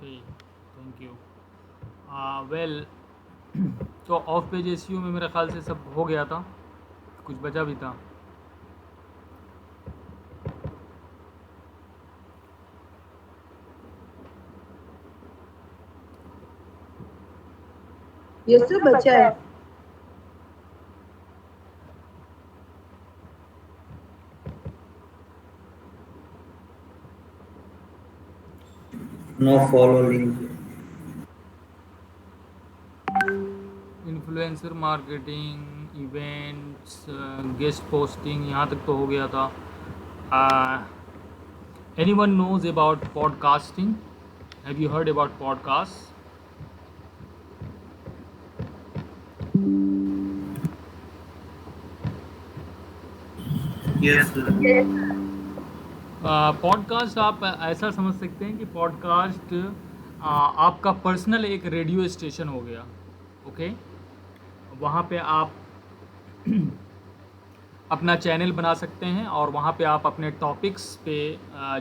Okay, thank you. Well, तो of page SEO में मेरा ख्याल से सब हो गया था, कुछ बचा भी था। ये सब बचा है। No follow link. Influencer marketing, events, guest posting, यहाँ तक तो हो गया था। Anyone knows about podcasting? Have you heard about podcast? Yes, sir. Podcast आप ऐसा समझ सकते हैं कि पॉडकास्ट आपका पर्सनल एक रेडियो स्टेशन हो गया। ओके, वहाँ पे आप अपना चैनल बना सकते हैं और वहाँ पे आप अपने टॉपिक्स पे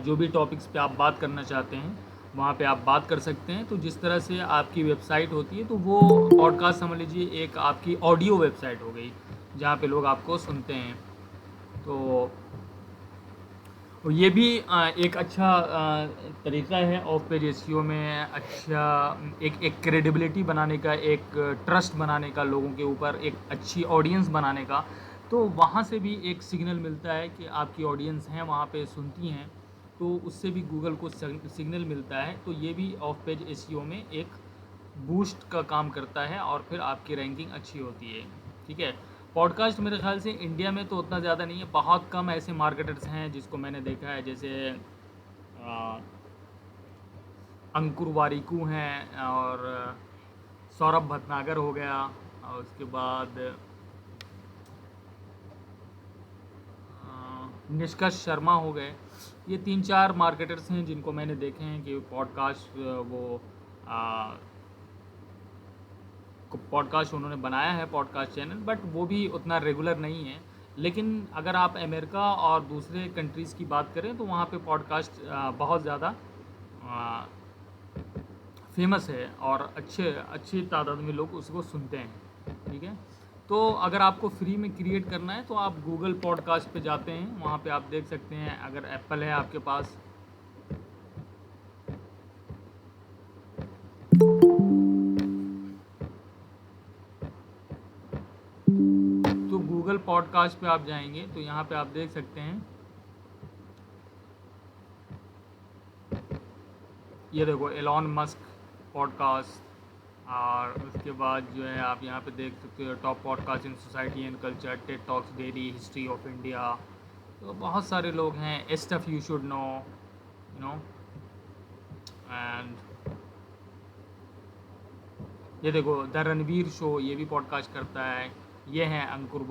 जो भी टॉपिक्स पे आप बात करना चाहते हैं वहाँ पे आप बात कर सकते हैं। तो जिस तरह से आपकी वेबसाइट होती है, तो वो पॉडकास्ट समझ लीजिए एक आपकी ऑडियो वेबसाइट हो गई जहाँ पे लोग आपको सुनते हैं। तो ये भी एक अच्छा तरीका है ऑफ पेज एसईओ में। अच्छा, एक क्रेडिबिलिटी बनाने का, एक ट्रस्ट बनाने का लोगों के ऊपर, एक अच्छी ऑडियंस बनाने का। तो वहाँ से भी एक सिग्नल मिलता है कि आपकी ऑडियंस हैं वहाँ पे, सुनती हैं, तो उससे भी गूगल को सिग्नल मिलता है। तो ये भी ऑफ पेज एसईओ में एक बूस्ट का काम करता है और फिर आपकी रैंकिंग अच्छी होती है। ठीक है। पॉडकास्ट मेरे ख्याल से इंडिया में तो उतना ज़्यादा नहीं है, बहुत कम ऐसे मार्केटर्स हैं जिसको मैंने देखा है, जैसे आ, अंकुर वारिकू हैं, और सौरभ भटनागर हो गया, और उसके बाद निष्कर्ष शर्मा हो गए। ये 3-4 मार्केटर्स हैं जिनको मैंने देखे हैं कि पॉडकास्ट वो पॉडकास्ट उन्होंने बनाया है, पॉडकास्ट चैनल, बट वो भी उतना रेगुलर नहीं है। लेकिन अगर आप अमेरिका और दूसरे कंट्रीज़ की बात करें तो वहाँ पे पॉडकास्ट बहुत ज़्यादा फेमस है और अच्छी तादाद में लोग उसको सुनते हैं। ठीक है। तो अगर आपको फ्री में क्रिएट करना है तो आप गूगल पॉडकास्ट पे जाते हैं, वहाँ पे आप देख सकते हैं। अगर एप्पल है आपके पास तो गूगल पॉडकास्ट पे आप जाएंगे तो यहाँ पे आप देख सकते हैं, ये देखो एलॉन मस्क पॉडकास्ट। और उसके बाद जो है आप यहाँ पे देख सकते हो top podcast in society and culture, Ted talks daily, history of India. तो बहुत सारे लोग हैं, stuff you should know, you know. And ये देखो द रणवीर शो, ये भी पॉडकास्ट करता है। ये हैं अंकुर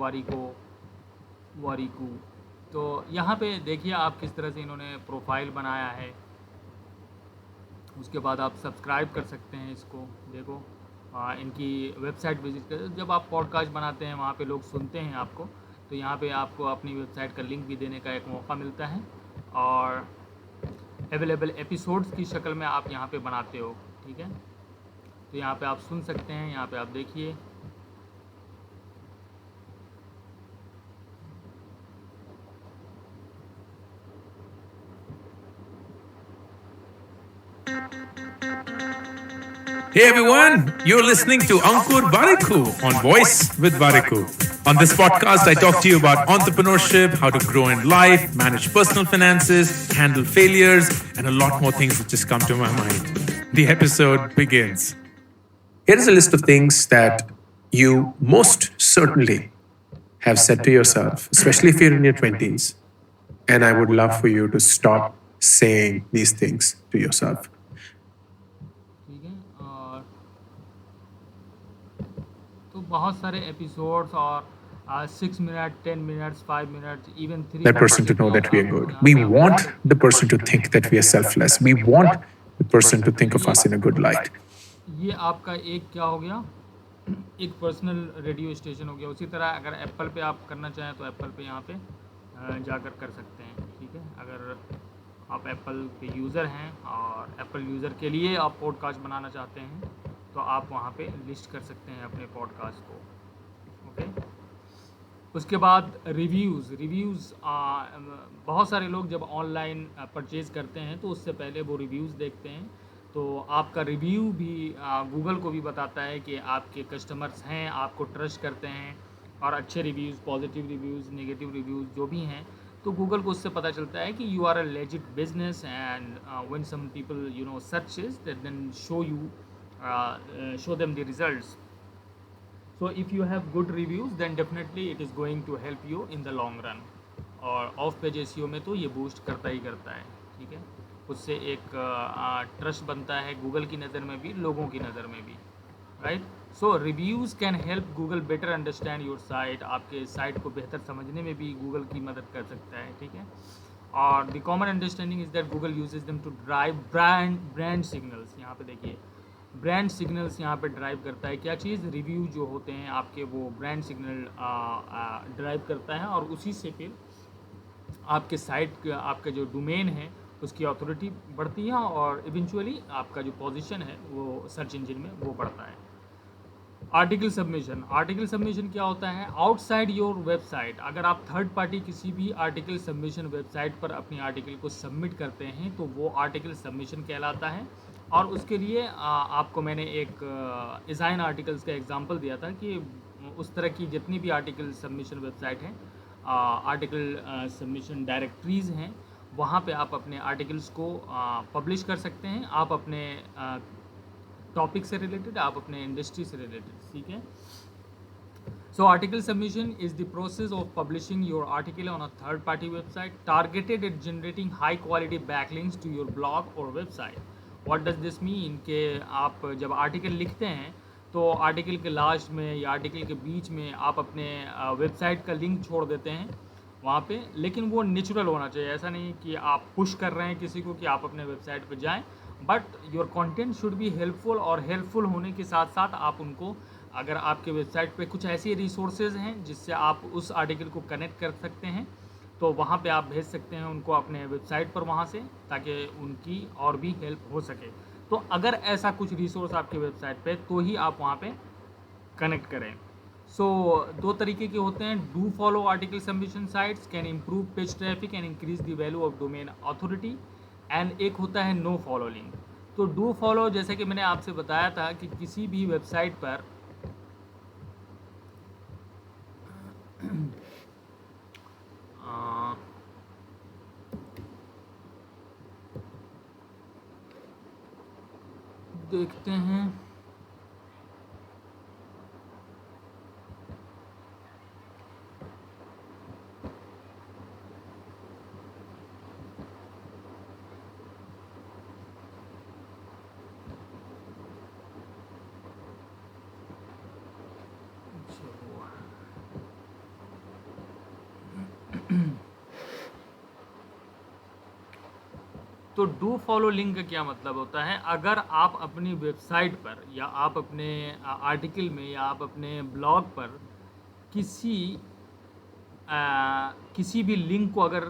वारिकू। तो यहाँ पे देखिए आप किस तरह से इन्होंने प्रोफाइल बनाया है। उसके बाद आप सब्सक्राइब कर सकते हैं इसको। देखो इनकी वेबसाइट विजिट कर, जब आप पॉडकास्ट बनाते हैं वहाँ पे लोग सुनते हैं आपको, तो यहाँ पे आपको अपनी वेबसाइट का लिंक भी देने का एक मौका मिलता है, और अवेलेबल एपिसोड्स की शक्ल में आप यहाँ पे बनाते हो। ठीक है। तो यहाँ पे आप सुन सकते हैं, यहाँ पे आप देखिए। Hey everyone, you're listening to Ankur Bariku on Voice with Bariku. On this podcast, I talk to you about entrepreneurship, how to grow in life, manage personal finances, handle failures, and a lot more things that just come to my mind. The episode begins. Here is a list of things that you most certainly have said to yourself, especially if you're in your 20s. And I would love for you to stop saying these things to yourself. ठीक है। और तो बहुत सारे episodes, और 6 minute, 10 minutes, 5 minutes, even 3 That person to know that we are good. We want the person to think that we are selfless. We want the person to think of us in a good light. ये आपका एक क्या हो गया, एक personal radio station हो गया। उसी तरह अगर एप्पल पे आप करना चाहें तो एप्पल पे यहाँ पे जाकर कर सकते हैं। ठीक है। अगर आप एप्पल के यूज़र हैं और एप्पल यूज़र के लिए आप पॉडकास्ट बनाना चाहते हैं तो आप वहाँ पे लिस्ट कर सकते हैं अपने पॉडकास्ट को। ओके, उसके बाद रिव्यूज़ बहुत सारे लोग जब ऑनलाइन परचेज़ करते हैं तो उससे पहले वो रिव्यूज़ देखते हैं। तो आपका रिव्यू भी गूगल को भी बताता है कि आपके कस्टमर्स हैं, आपको ट्रस्ट करते हैं, और अच्छे reviews, positive reviews, negative reviews जो भी हैं, तो गूगल को उससे पता चलता है कि you are a legit business. And when some people searches then show them the results. So if you have good reviews then definitely it is going to help you in the long run। और of page SEO में तो ये boost करता ही करता है, ठीक है। उससे एक ट्रस्ट बनता है गूगल की नज़र में भी, लोगों की नज़र में भी, right. So reviews can help Google better understand your site. आपके साइट को बेहतर समझने में भी गूगल की मदद कर सकता है, ठीक है। और the common understanding is that Google uses them to drive brand signals. यहाँ पे देखिए, ब्रांड सिग्नल्स यहाँ पे ड्राइव करता है क्या चीज़, रिव्यू जो होते हैं आपके, वो ब्रांड सिग्नल ड्राइव करता है, और उसी से फिर आपके साइट आपका जो डोमेन है उसकी अथॉरिटी बढ़ती है, और इवेंचुअली आपका जो पोजीशन है वो सर्च इंजन में वो बढ़ता है। आर्टिकल सबमिशन क्या होता है, आउटसाइड योर वेबसाइट। अगर आप थर्ड पार्टी किसी भी आर्टिकल सबमिशन वेबसाइट पर अपनी आर्टिकल को सबमिट करते हैं तो वो आर्टिकल सबमिशन कहलाता है। और उसके लिए आपको मैंने एक डिज़ाइन आर्टिकल्स का एग्जांपल दिया था कि उस तरह की जितनी भी आर्टिकल सबमिशन वेबसाइट हैं, आर्टिकल सबमिशन डायरेक्टरीज़ हैं, वहाँ पे आप अपने आर्टिकल्स को पब्लिश कर सकते हैं। आप अपने टॉपिक से रिलेटेड, आप अपने इंडस्ट्री से रिलेटेड, ठीक है। So article submission is the process of publishing your article on a third party website targeted at generating high quality backlinks to your blog or website। What does this mean कि आप जब article लिखते हैं तो article के last में या article के बीच में आप अपने वेबसाइट का लिंक छोड़ देते हैं वहाँ पे, लेकिन वो नेचुरल होना चाहिए। ऐसा नहीं कि आप पुश कर रहे हैं किसी को कि आप अपने वेबसाइट पे जाएं, but your content should be helpful. और हेल्पफुल होने के साथ साथ आप उनको, अगर आपके वेबसाइट पे कुछ ऐसी रिसोर्सेज हैं जिससे आप उस आर्टिकल को कनेक्ट कर सकते हैं तो वहाँ पे आप भेज सकते हैं उनको अपने वेबसाइट पर वहाँ से, ताकि उनकी और भी हेल्प हो सके। तो अगर ऐसा कुछ रिसोर्स आपके वेबसाइट पे तो ही आप वहाँ पे कनेक्ट करें। सो दो तरीके के होते हैं, do follow article submission sites can improve page traffic and increase the value of domain authority, and एक होता है नो फॉलो लिंक। तो डू फॉलो, जैसे कि मैंने आपसे बताया था कि किसी भी वेबसाइट पर देखते हैं, तो डू फॉलो लिंक का क्या मतलब होता है, अगर आप अपनी वेबसाइट पर या आप अपने आर्टिकल में या आप अपने ब्लॉग पर किसी भी लिंक को अगर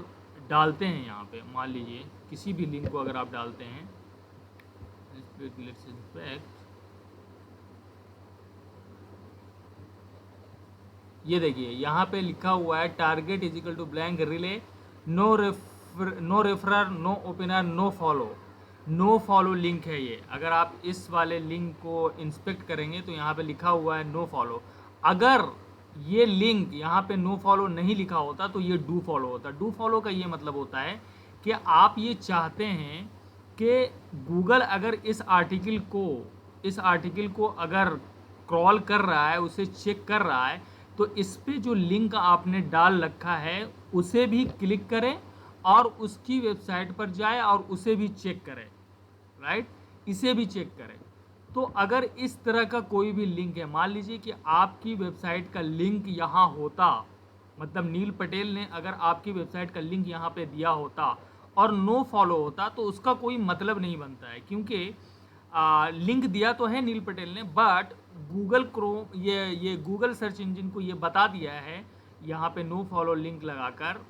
डालते हैं, यहाँ पे मान लीजिए किसी भी लिंक को अगर आप डालते हैं, ये देखिए यहाँ पे लिखा हुआ है target is equal to blank rel, no referrer, no opener, no follow. No follow link है ये। अगर आप इस वाले लिंक को इंस्पेक्ट करेंगे तो यहाँ पे लिखा हुआ है नो फॉलो। अगर ये लिंक यहाँ पे नो फॉलो नहीं लिखा होता तो ये डू फॉलो होता। डू फॉलो का ये मतलब होता है कि आप ये चाहते हैं कि गूगल अगर इस आर्टिकल को अगर क्रॉल कर रहा है, उसे चेक कर रहा है, तो इस पे जो लिंक आपने डाल रखा है उसे भी क्लिक करें और उसकी वेबसाइट पर जाए और उसे भी चेक करें, राइट, इसे भी चेक करें। तो अगर इस तरह का कोई भी लिंक है, मान लीजिए कि आपकी वेबसाइट का लिंक यहाँ होता, मतलब नील पटेल ने अगर आपकी वेबसाइट का लिंक यहाँ पे दिया होता और नो फॉलो होता तो उसका कोई मतलब नहीं बनता है, क्योंकि लिंक दिया तो है नील पटेल ने, बट गूगल क्रोम ये गूगल सर्च इंजन को ये बता दिया है यहाँ पे नो फॉलो लिंक लगाकर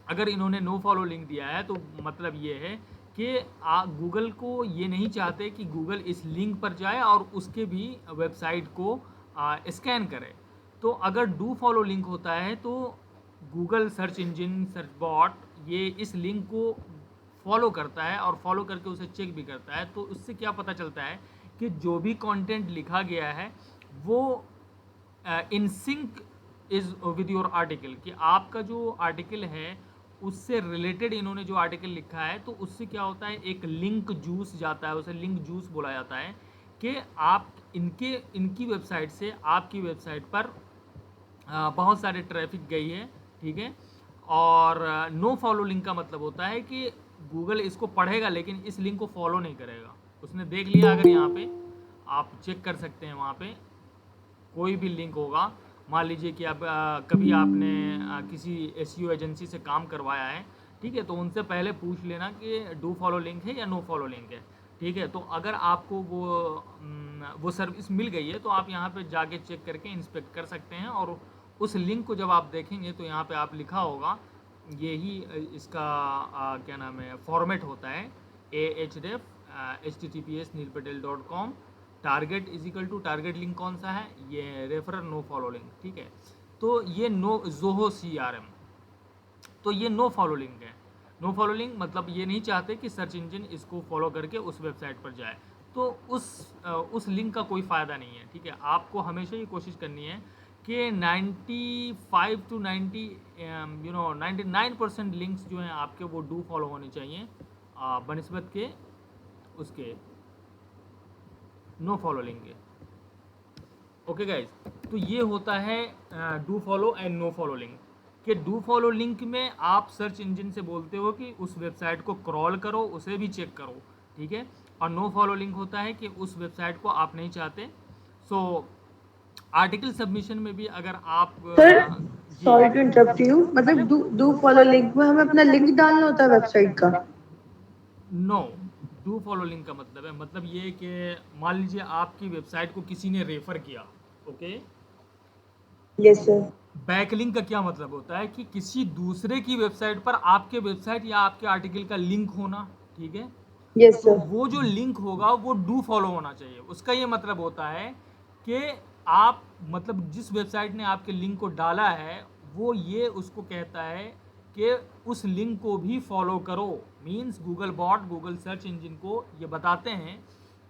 अगर इन्होंने नो फॉलो लिंक दिया है तो मतलब ये है कि गूगल को ये नहीं चाहते कि गूगल इस लिंक पर जाए और उसके भी वेबसाइट को स्कैन करे। तो अगर डू फॉलो लिंक होता है तो Google search engine search bot ये इस लिंक को फॉलो करता है और फॉलो करके उसे चेक भी करता है। तो उससे क्या पता चलता है कि जो भी कंटेंट लिखा गया है वो in sync is with your article, कि आपका जो आर्टिकल है उससे रिलेटेड इन्होंने जो आर्टिकल लिखा है। तो उससे क्या होता है, एक लिंक जूस जाता है, उसे लिंक जूस बोला जाता है कि आप इनकी वेबसाइट से आपकी वेबसाइट पर बहुत सारे ट्रैफिक गई है, ठीक है। और नो फॉलो लिंक का मतलब होता है कि गूगल इसको पढ़ेगा लेकिन इस लिंक को फॉलो नहीं करेगा। उसने देख लिया, अगर यहाँ पे आप चेक कर सकते हैं, वहाँ पे कोई भी लिंक होगा, मान लीजिए कि आप कभी आपने किसी एसईओ एजेंसी से काम करवाया है, ठीक है, तो उनसे पहले पूछ लेना कि डू फॉलो लिंक है या नो फॉलो लिंक है, ठीक है। तो अगर आपको वो सर्विस मिल गई है तो आप यहाँ पे जाके चेक करके इंस्पेक्ट कर सकते हैं। और उस लिंक को जब आप देखेंगे तो यहाँ पे आप लिखा होगा, यही इसका क्या नाम है, फॉर्मेट होता है AHREF https neelpatel.com target is equal to target link कौन सा है, ये रेफरर नो फॉलो लिंक, ठीक है। तो ये नो जोहो CRM, तो ये नो फॉलो लिंक है। नो फॉलो लिंक मतलब ये नहीं चाहते कि सर्च इंजन इसको फॉलो करके उस वेबसाइट पर जाए। तो उस लिंक का कोई फ़ायदा नहीं है, ठीक है। आपको हमेशा ये कोशिश करनी है कि 95 to 90 99% लिंक्स जो हैं आपके वो डू फॉलो होने चाहिए बनिस्बत के उसके नो फॉलो लिंक के। ओके गाइज, तो ये होता है do follow and no follow link. कि डू फॉलो लिंक में आप सर्च इंजन से बोलते हो कि उस वेबसाइट को क्रॉल करो, उसे भी चेक करो, ठीक है। और नो फॉलो लिंक होता है कि उस वेबसाइट को आप नहीं चाहते। सो आर्टिकल सबमिशन में भी अगर आप sir ji sorry to interrupt you, मतलब डू डू फॉलो लिंक में हमें अपना लिंक डालना होता है वेबसाइट का? नो, डू फॉलो लिंक का मतलब है, मतलब ये कि मान लीजिए आपकी वेबसाइट को किसी ने रेफर किया, ओके। Yes sir. बैकलिंक का क्या मतलब होता है कि किसी दूसरे की वेबसाइट पर आपके वेबसाइट या आपके आर्टिकल का लिंक होना, ठीक है। यस तो सर। वो जो लिंक होगा वो डू फॉलो होना चाहिए। उसका ये मतलब होता है कि आप मतलब जिस वेबसाइट ने आपके लिंक को डाला है वो ये उसको कहता है कि उस लिंक को भी फॉलो करो। Means Google bot, Google search engine को ये बताते हैं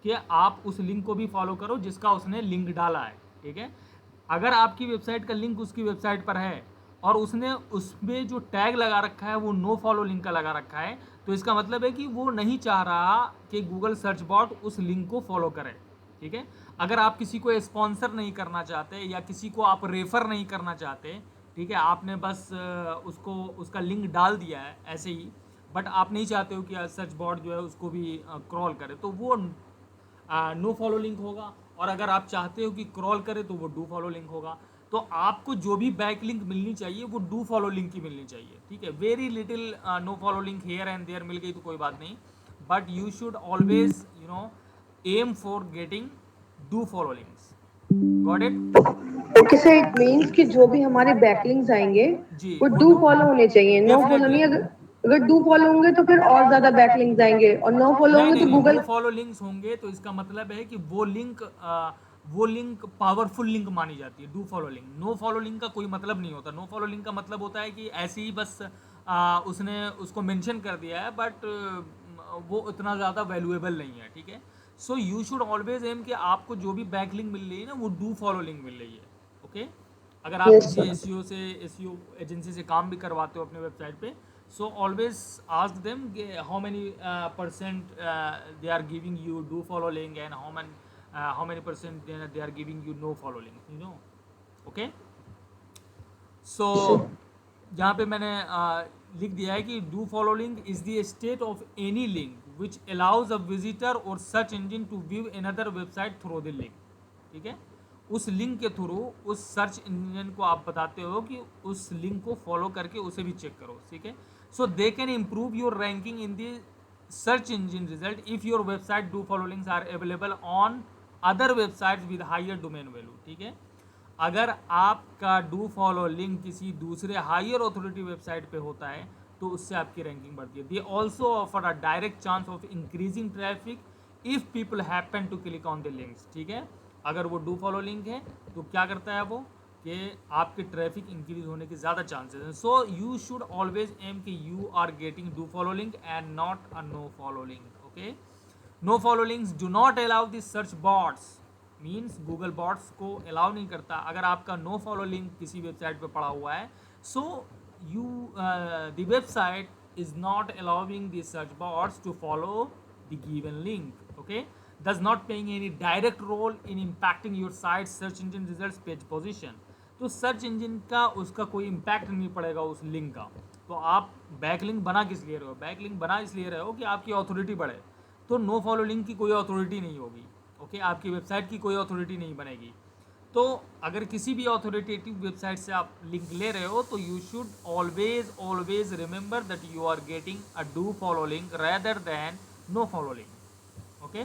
कि आप उस लिंक को भी फॉलो करो जिसका उसने लिंक डाला है, ठीक है। अगर आपकी वेबसाइट का लिंक उसकी वेबसाइट पर है और उसने उसमें जो टैग लगा रखा है वो नो फॉलो लिंक का लगा रखा है, तो इसका मतलब है कि वो नहीं चाह रहा कि गूगल सर्च बॉट उस लिंक को फॉलो करे, ठीक है। अगर आप किसी को स्पॉन्सर नहीं करना चाहते या किसी को आप रेफर नहीं करना चाहते, ठीक है, आपने बस उसको उसका लिंक डाल दिया है ऐसे ही, बट आप नहीं चाहते हो कि सर्च बॉट जो है उसको भी क्रॉल करे, तो वो नो फॉलो लिंक होगा। और अगर आप चाहते हो कि क्रॉल करे तो वो डू फॉलो लिंक होगा। तो आपको जो भी बैक लिंक मिलनी चाहिए वो डू फॉलो लिंक की मिलनी चाहिए, ठीक है। Very little no follow link here and there मिल गई तो कोई बात नहीं, but you should always aim for getting do follow links. Got it? Okay sir, it means कि जो भी हमारे बैकलिंक्स आएंगे जी, वो वो डू डू फॉलो होने चाहिए, नो फॉलो डेफिनेटली। नहीं। अगर अगर डू फॉलो होंगे तो फिर और ज्यादा बैकलिंक्स आएंगे, और नो फॉलो नहीं होंगे नहीं तो नहीं, नो गूगल। फॉलो लिंक्स होंगे तो इसका मतलब है कि वो लिंक पावरफुल लिंक मानी जाती है। Do follow link, no follow link का कोई मतलब नहीं होता। नो फॉलो लिंक का मतलब होता है कि ऐसे ही बस उसने उसको मेंशन कर दिया है, बट वो उतना ज़्यादा वैल्यूएबल नहीं है, ठीक है। So you should always aim कि आपको जो भी बैक लिंक मिल रही है ना वो डू फॉलो लिंक मिल रही है, ओके। अगर आप यस किसी सर। एसईओ एजेंसी से काम भी करवाते हो अपने वेबसाइट पे, so always ask them how many percent they are giving you do follow link and how many percent they are giving you no follow link, okay। so yes sir. यहाँ पे मैंने लिख दिया है कि do follow link is the state of any link which allows a visitor और search engine to view another website through the link, ठीक है। उस लिंक के थ्रू उस सर्च इंजन को आप बताते हो कि उस लिंक को फॉलो करके उसे भी चेक करो, ठीक है। So they can improve your ranking in the search engine result if your website do follow links are available on other websites with higher domain value, ठीक है। अगर आपका डू फॉलो लिंक किसी दूसरे हायर अथॉरिटी वेबसाइट पे होता है तो उससे आपकी रैंकिंग बढ़ती है। They also offer a direct chance of increasing traffic if people happen to click on the links, ठीक है। अगर वो डू फॉलो लिंक है तो क्या करता है वो कि आपके ट्रैफिक इंक्रीज होने के ज़्यादा चांसेस हैं। So you should always aim कि you are getting do follow link and not a no follow link, okay. No follow links do not allow the search bots, means Google bots को allow नहीं करता। अगर आपका नो follow लिंक किसी website पे पड़ा हुआ है, so you the website is not allowing the search bots to follow the given link, okay, does not playing any direct role in impacting your site search engine results page position। तो search engine का उसका कोई impact नहीं पड़ेगा उस link का। तो आप बैक लिंक बना किस लिए रहे हो? बैक लिंक बना इसलिए रहे हो कि आपकी अथॉरिटी बढ़े। तो नो फॉलो लिंक की कोई अथॉरिटी नहीं होगी, ओके, आपकी वेबसाइट की कोई अथॉरिटी नहीं बनेगी। तो अगर किसी भी अथॉरिटेटिव वेबसाइट से आप लिंक ले रहे हो तो you should always remember that you are getting a do follow link rather than no follow link, okay,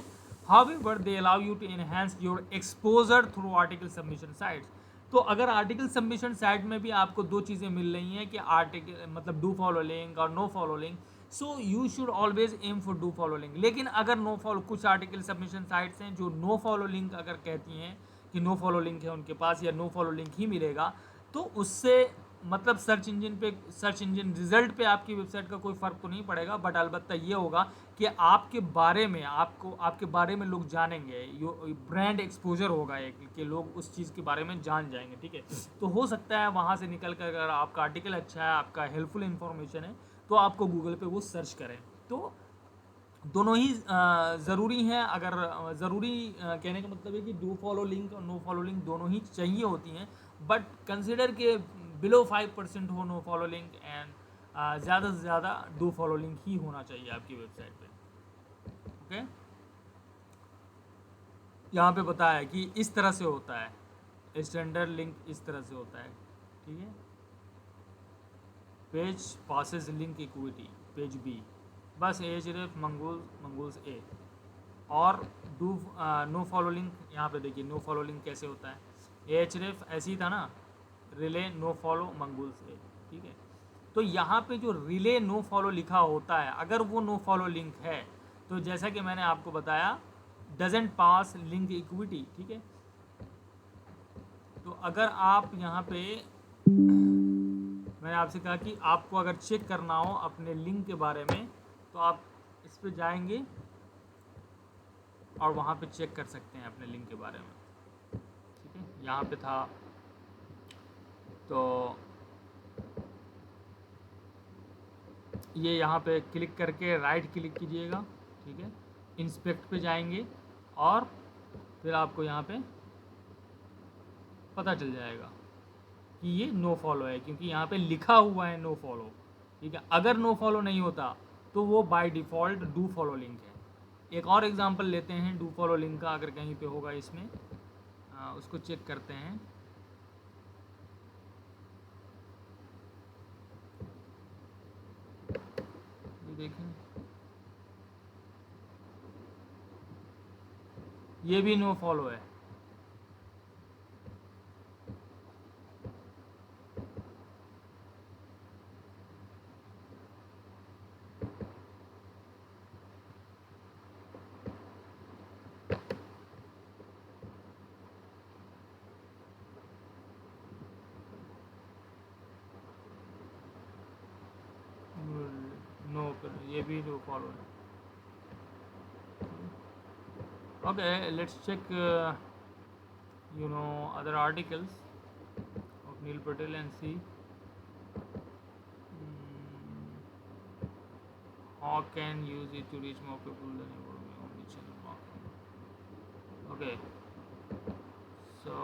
however they allow you to enhance your exposure through article submission sites। तो अगर article submission site में भी आपको दो चीज़ें मिल रही हैं कि आर्टिकल मतलब डू फॉलो लिंक और no follow link, so you should always aim for do follow link. लेकिन अगर नो फॉलो, कुछ आर्टिकल सबमिशन साइट्स हैं जो नो फॉलो लिंक अगर कहती हैं कि नो फॉलो लिंक है उनके पास या नो फॉलो लिंक ही मिलेगा, तो उससे मतलब सर्च इंजन रिजल्ट पे आपकी वेबसाइट का कोई फ़र्क तो नहीं पड़ेगा, बट अलबत्ता ये होगा कि आपके बारे में आपके बारे में लोग जानेंगे, यो ब्रांड एक्सपोजर होगा एक कि लोग उस चीज़ के बारे में जान जाएंगे, ठीक है। तो हो सकता है वहाँ से निकल कर अगर आपका आर्टिकल अच्छा है, आपका हेल्पफुल इन्फॉर्मेशन है, तो आपको गूगल पे वो सर्च करें। तो दोनों ही ज़रूरी हैं। अगर ज़रूरी कहने का मतलब है कि डू फॉलो लिंक और नो फॉलो लिंक दोनों ही चाहिए होती हैं, बट कंसिडर के बिलो 5% हो नो फॉलो लिंक एंड ज़्यादा से ज़्यादा डू फॉलो लिंक ही होना चाहिए आपकी वेबसाइट पे, ओके। यहाँ पे बताया है कि इस तरह से होता है, स्टैंडर्ड लिंक इस तरह से होता है, ठीक है। Page passes link equity, page B, बस एच रेफ मंगूल्स ए और डू नो फॉलो लिंक। यहाँ पे देखिए नो फॉलो लिंक कैसे होता है। एच रेफ ऐसे ही था ना, रिले नो फॉलो मंगूल्स ए, ठीक है। तो यहाँ पे जो रिले नो फॉलो लिखा होता है, अगर वो नो फॉलो लिंक है तो जैसा कि मैंने आपको बताया डजेंट पास लिंक इक्विटी, ठीक है। तो अगर आप यहाँ पे मैंने आपसे कहा कि आपको अगर चेक करना हो अपने लिंक के बारे में तो आप इस पे जाएंगे और वहाँ पे चेक कर सकते हैं अपने लिंक के बारे में, ठीक है। यहाँ पे था तो ये यहाँ पे क्लिक करके राइट क्लिक कीजिएगा, ठीक है। इंस्पेक्ट पे जाएंगे और फिर आपको यहाँ पे पता चल जाएगा कि ये नो फॉलो है, क्योंकि यहाँ पे लिखा हुआ है नो फॉलो, ठीक है। अगर नो फॉलो नहीं होता तो वो by default do follow link है। एक और एग्जांपल लेते हैं डू फॉलो लिंक का, अगर कहीं पे होगा इसमें उसको चेक करते हैं। ये देखें, ये भी नो फॉलो है, नो, ये भी नो फॉलो है। Okay, let's check other articles of Neil Patel and see how can use it to reach more people than your omnichannel marketing. Okay, so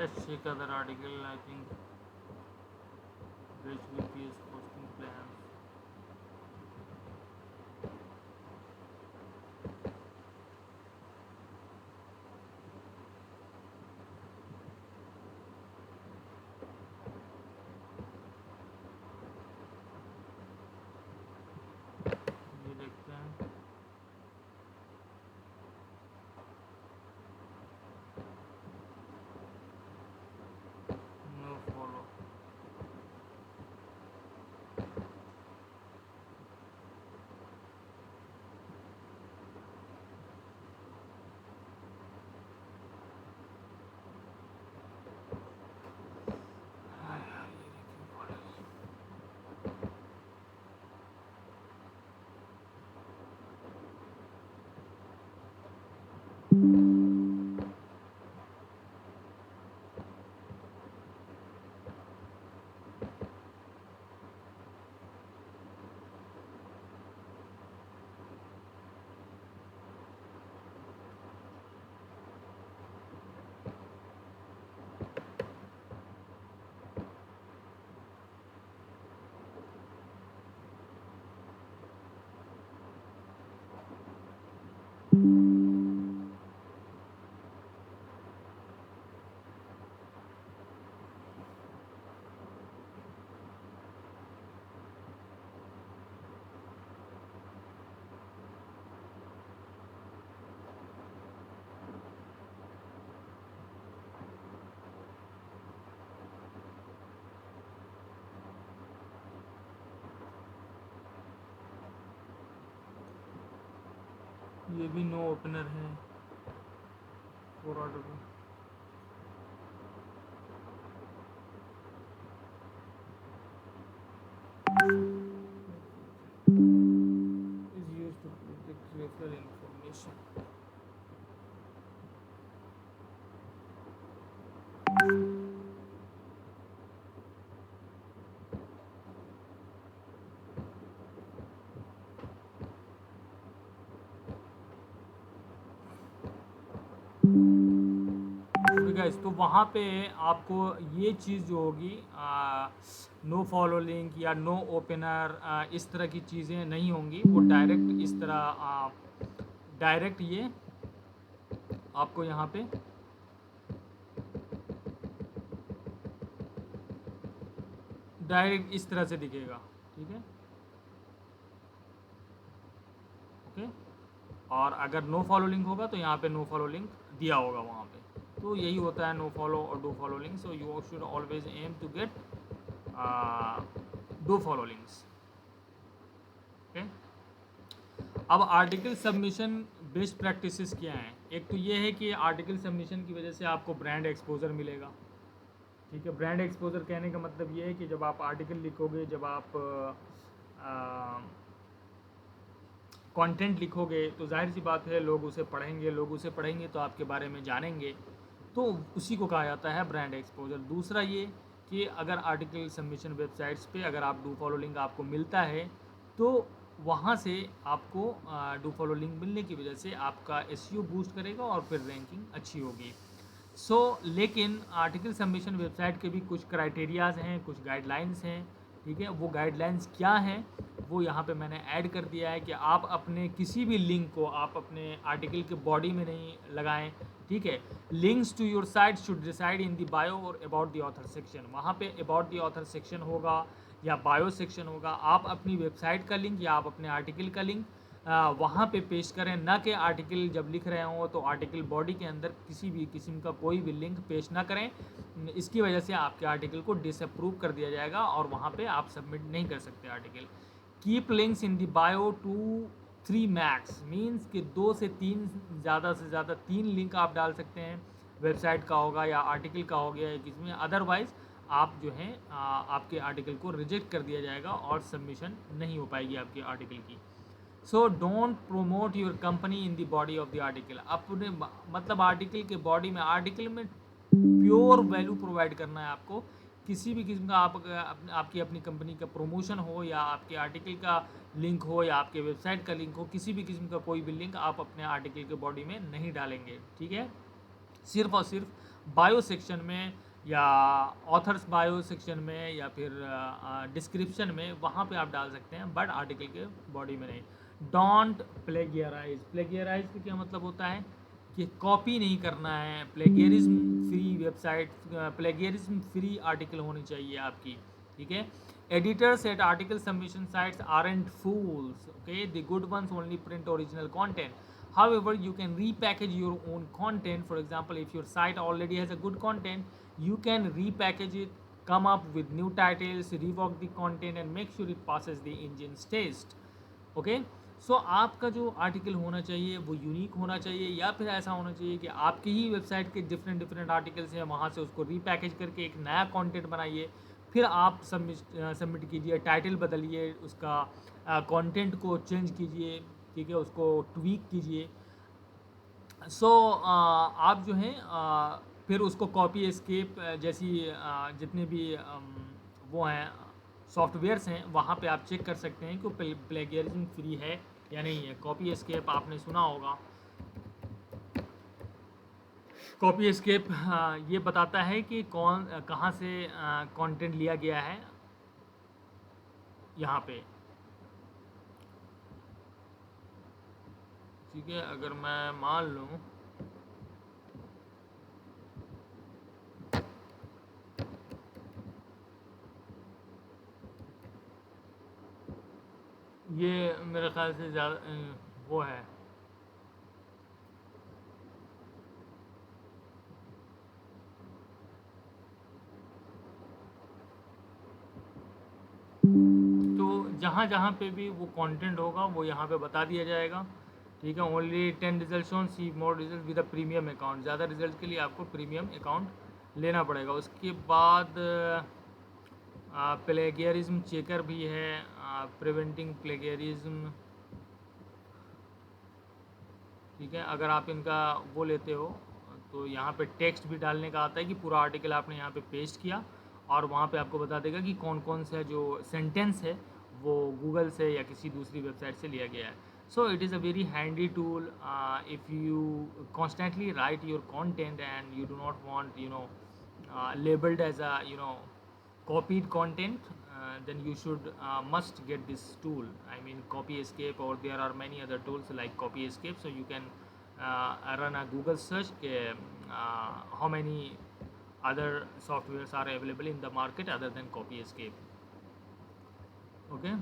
Let's check other article. I think Rich VPS posting plans. ये देखते हैं. No follow. ये भी no opener है four order में. Is used to protect referral information. Guys तो वहाँ पे आपको ये चीज़ जो होगी नो फॉलो लिंक या नो ओपनर इस तरह की चीज़ें नहीं होंगी. वो डायरेक्ट इस तरह डायरेक्ट ये आपको यहाँ पे डायरेक्ट इस तरह से दिखेगा. ठीक है, ओके. और अगर नो फॉलो लिंक होगा तो यहाँ पे नो फॉलो लिंक दिया होगा वहाँ पे. तो यही होता है नो फॉलो और do follow link. So you should always aim to get do follow links. Okay. अब आर्टिकल सबमिशन बेस्ट प्रैक्टिसेस क्या हैं. एक तो ये है कि आर्टिकल सबमिशन की वजह से आपको ब्रांड एक्सपोजर मिलेगा. ठीक है, ब्रांड एक्सपोजर कहने का मतलब ये है कि जब आप आर्टिकल लिखोगे, जब आप कंटेंट लिखोगे तो जाहिर सी बात है लोग उसे पढ़ेंगे तो आपके बारे में जानेंगे. तो उसी को कहा जाता है ब्रांड एक्सपोजर. दूसरा ये कि अगर आर्टिकल सबमिशन वेबसाइट्स पे अगर आप डू फॉलो लिंक आपको मिलता है तो वहाँ से आपको डू फॉलो लिंक मिलने की वजह से आपका एसईओ बूस्ट करेगा और फिर रैंकिंग अच्छी होगी. लेकिन आर्टिकल सबमिशन वेबसाइट के भी कुछ क्राइटेरियाज़ हैं, कुछ गाइडलाइंस हैं. ठीक है, वो गाइडलाइंस क्या हैं वो यहाँ पे मैंने ऐड कर दिया है कि आप अपने किसी भी लिंक को आप अपने आर्टिकल के बॉडी में नहीं लगाएं. ठीक है, links to your site should reside in the bio और अबाउट द ऑथर सेक्शन. वहाँ पे अबाउट द ऑथर सेक्शन होगा या बायो सेक्शन होगा. आप अपनी वेबसाइट का लिंक या आप अपने आर्टिकल का लिंक वहाँ पे पेस्ट करें, ना कि आर्टिकल जब लिख रहे हों तो आर्टिकल बॉडी के अंदर किसी भी किस्म का कोई भी लिंक पेस्ट ना करें. इसकी वजह से आपके आर्टिकल को डिसअप्रूव कर दिया जाएगा और वहाँ पे आप सबमिट नहीं कर सकते article. Keep links in the bio 2-3 max means कि 2 से 3 ज़्यादा से ज़्यादा 3 लिंक आप डाल सकते हैं. वेबसाइट का होगा या आर्टिकल का हो गया या किसी में. अदरवाइज़ आप जो हैं आपके आर्टिकल को रिजेक्ट कर दिया जाएगा और सबमिशन नहीं हो पाएगी आपके आर्टिकल की. So don't promote your company in the body of the article. अपने मतलब आर्टिकल के बॉडी में, आर्टिकल में प्योर वैल्यू प्रोवाइड करना है आपको. किसी भी किस्म का आपकी अपनी कंपनी का प्रमोशन हो या आपके आर्टिकल का लिंक हो या आपके वेबसाइट का लिंक हो, किसी भी किस्म का कोई भी लिंक आप अपने आर्टिकल के बॉडी में नहीं डालेंगे. ठीक है, सिर्फ और सिर्फ बायो सेक्शन में या ऑथर्स बायो सेक्शन में या फिर डिस्क्रिप्शन में, वहाँ पे आप डाल सकते हैं, बट आर्टिकल के बॉडी में नहीं। डोंट प्लेगियराइज। प्लेगियराइज का क्या मतलब होता है कि कॉपी नहीं करना है। Plagiarism free website, plagiarism free article होनी चाहिए आपकी, ठीक है। Editors at article submission sites aren't fools, okay? The good ones only print original content. However, you can repackage your own content. For example, if your site already has a good content, you can repackage it, come up with new titles, rework the content, and make sure it passes the engine's test. Okay, so आपका जो article होना चाहिए वो unique होना चाहिए, या फिर ऐसा होना चाहिए कि आपकी ही वेबसाइट के डिफरेंट डिफरेंट आर्टिकल्स हैं, वहाँ से उसको रीपैकेज करके एक नया कंटेंट बनाइए, फिर आप सबमिट कीजिए, टाइटल बदलिए, उसका कंटेंट को चेंज कीजिए, ठीक है, उसको ट्वीक कीजिए। सो आप जो हैं फिर उसको कॉपी एस्केप जैसी जितने भी वो हैं सॉफ्टवेयर्स हैं, वहाँ पे आप चेक कर सकते हैं कि प्लेगियरिज्म फ्री है या नहीं है। कॉपी एस्केप आपने सुना होगा। कॉपी एस्केप ये बताता है कि कौन कहाँ से कंटेंट लिया गया है यहाँ पे, ठीक है। अगर मैं मान लूँ ये मेरे ख्याल से ज़्यादा वो है, तो जहाँ जहाँ पे भी वो कंटेंट होगा वो यहाँ पे बता दिया जाएगा, ठीक है। Only 10 result on, see more result with a premium account. ज़्यादा रिजल्ट के लिए आपको प्रीमियम अकाउंट लेना पड़ेगा। उसके बाद प्लेगियरिज्म चेकर भी है, प्रिवेंटिंग प्लेगियरिज्म, ठीक है। अगर आप इनका वो लेते हो तो यहाँ पे टेक्स्ट भी डालने का आता है कि पूरा आर्टिकल आपने यहाँ पे पेस्ट किया, और वहाँ पे आपको बता देगा कि कौन कौन सा जो सेंटेंस है वो गूगल से या किसी दूसरी वेबसाइट से लिया गया है। So it is a very handy tool if you constantly right your content and you do not want labeled as a copied content, then you should must get this tool. I mean copy escape, or there are many other tools like copy escape, so you can run a Google search how many other softwares are available in the market other than copy escape. Okay,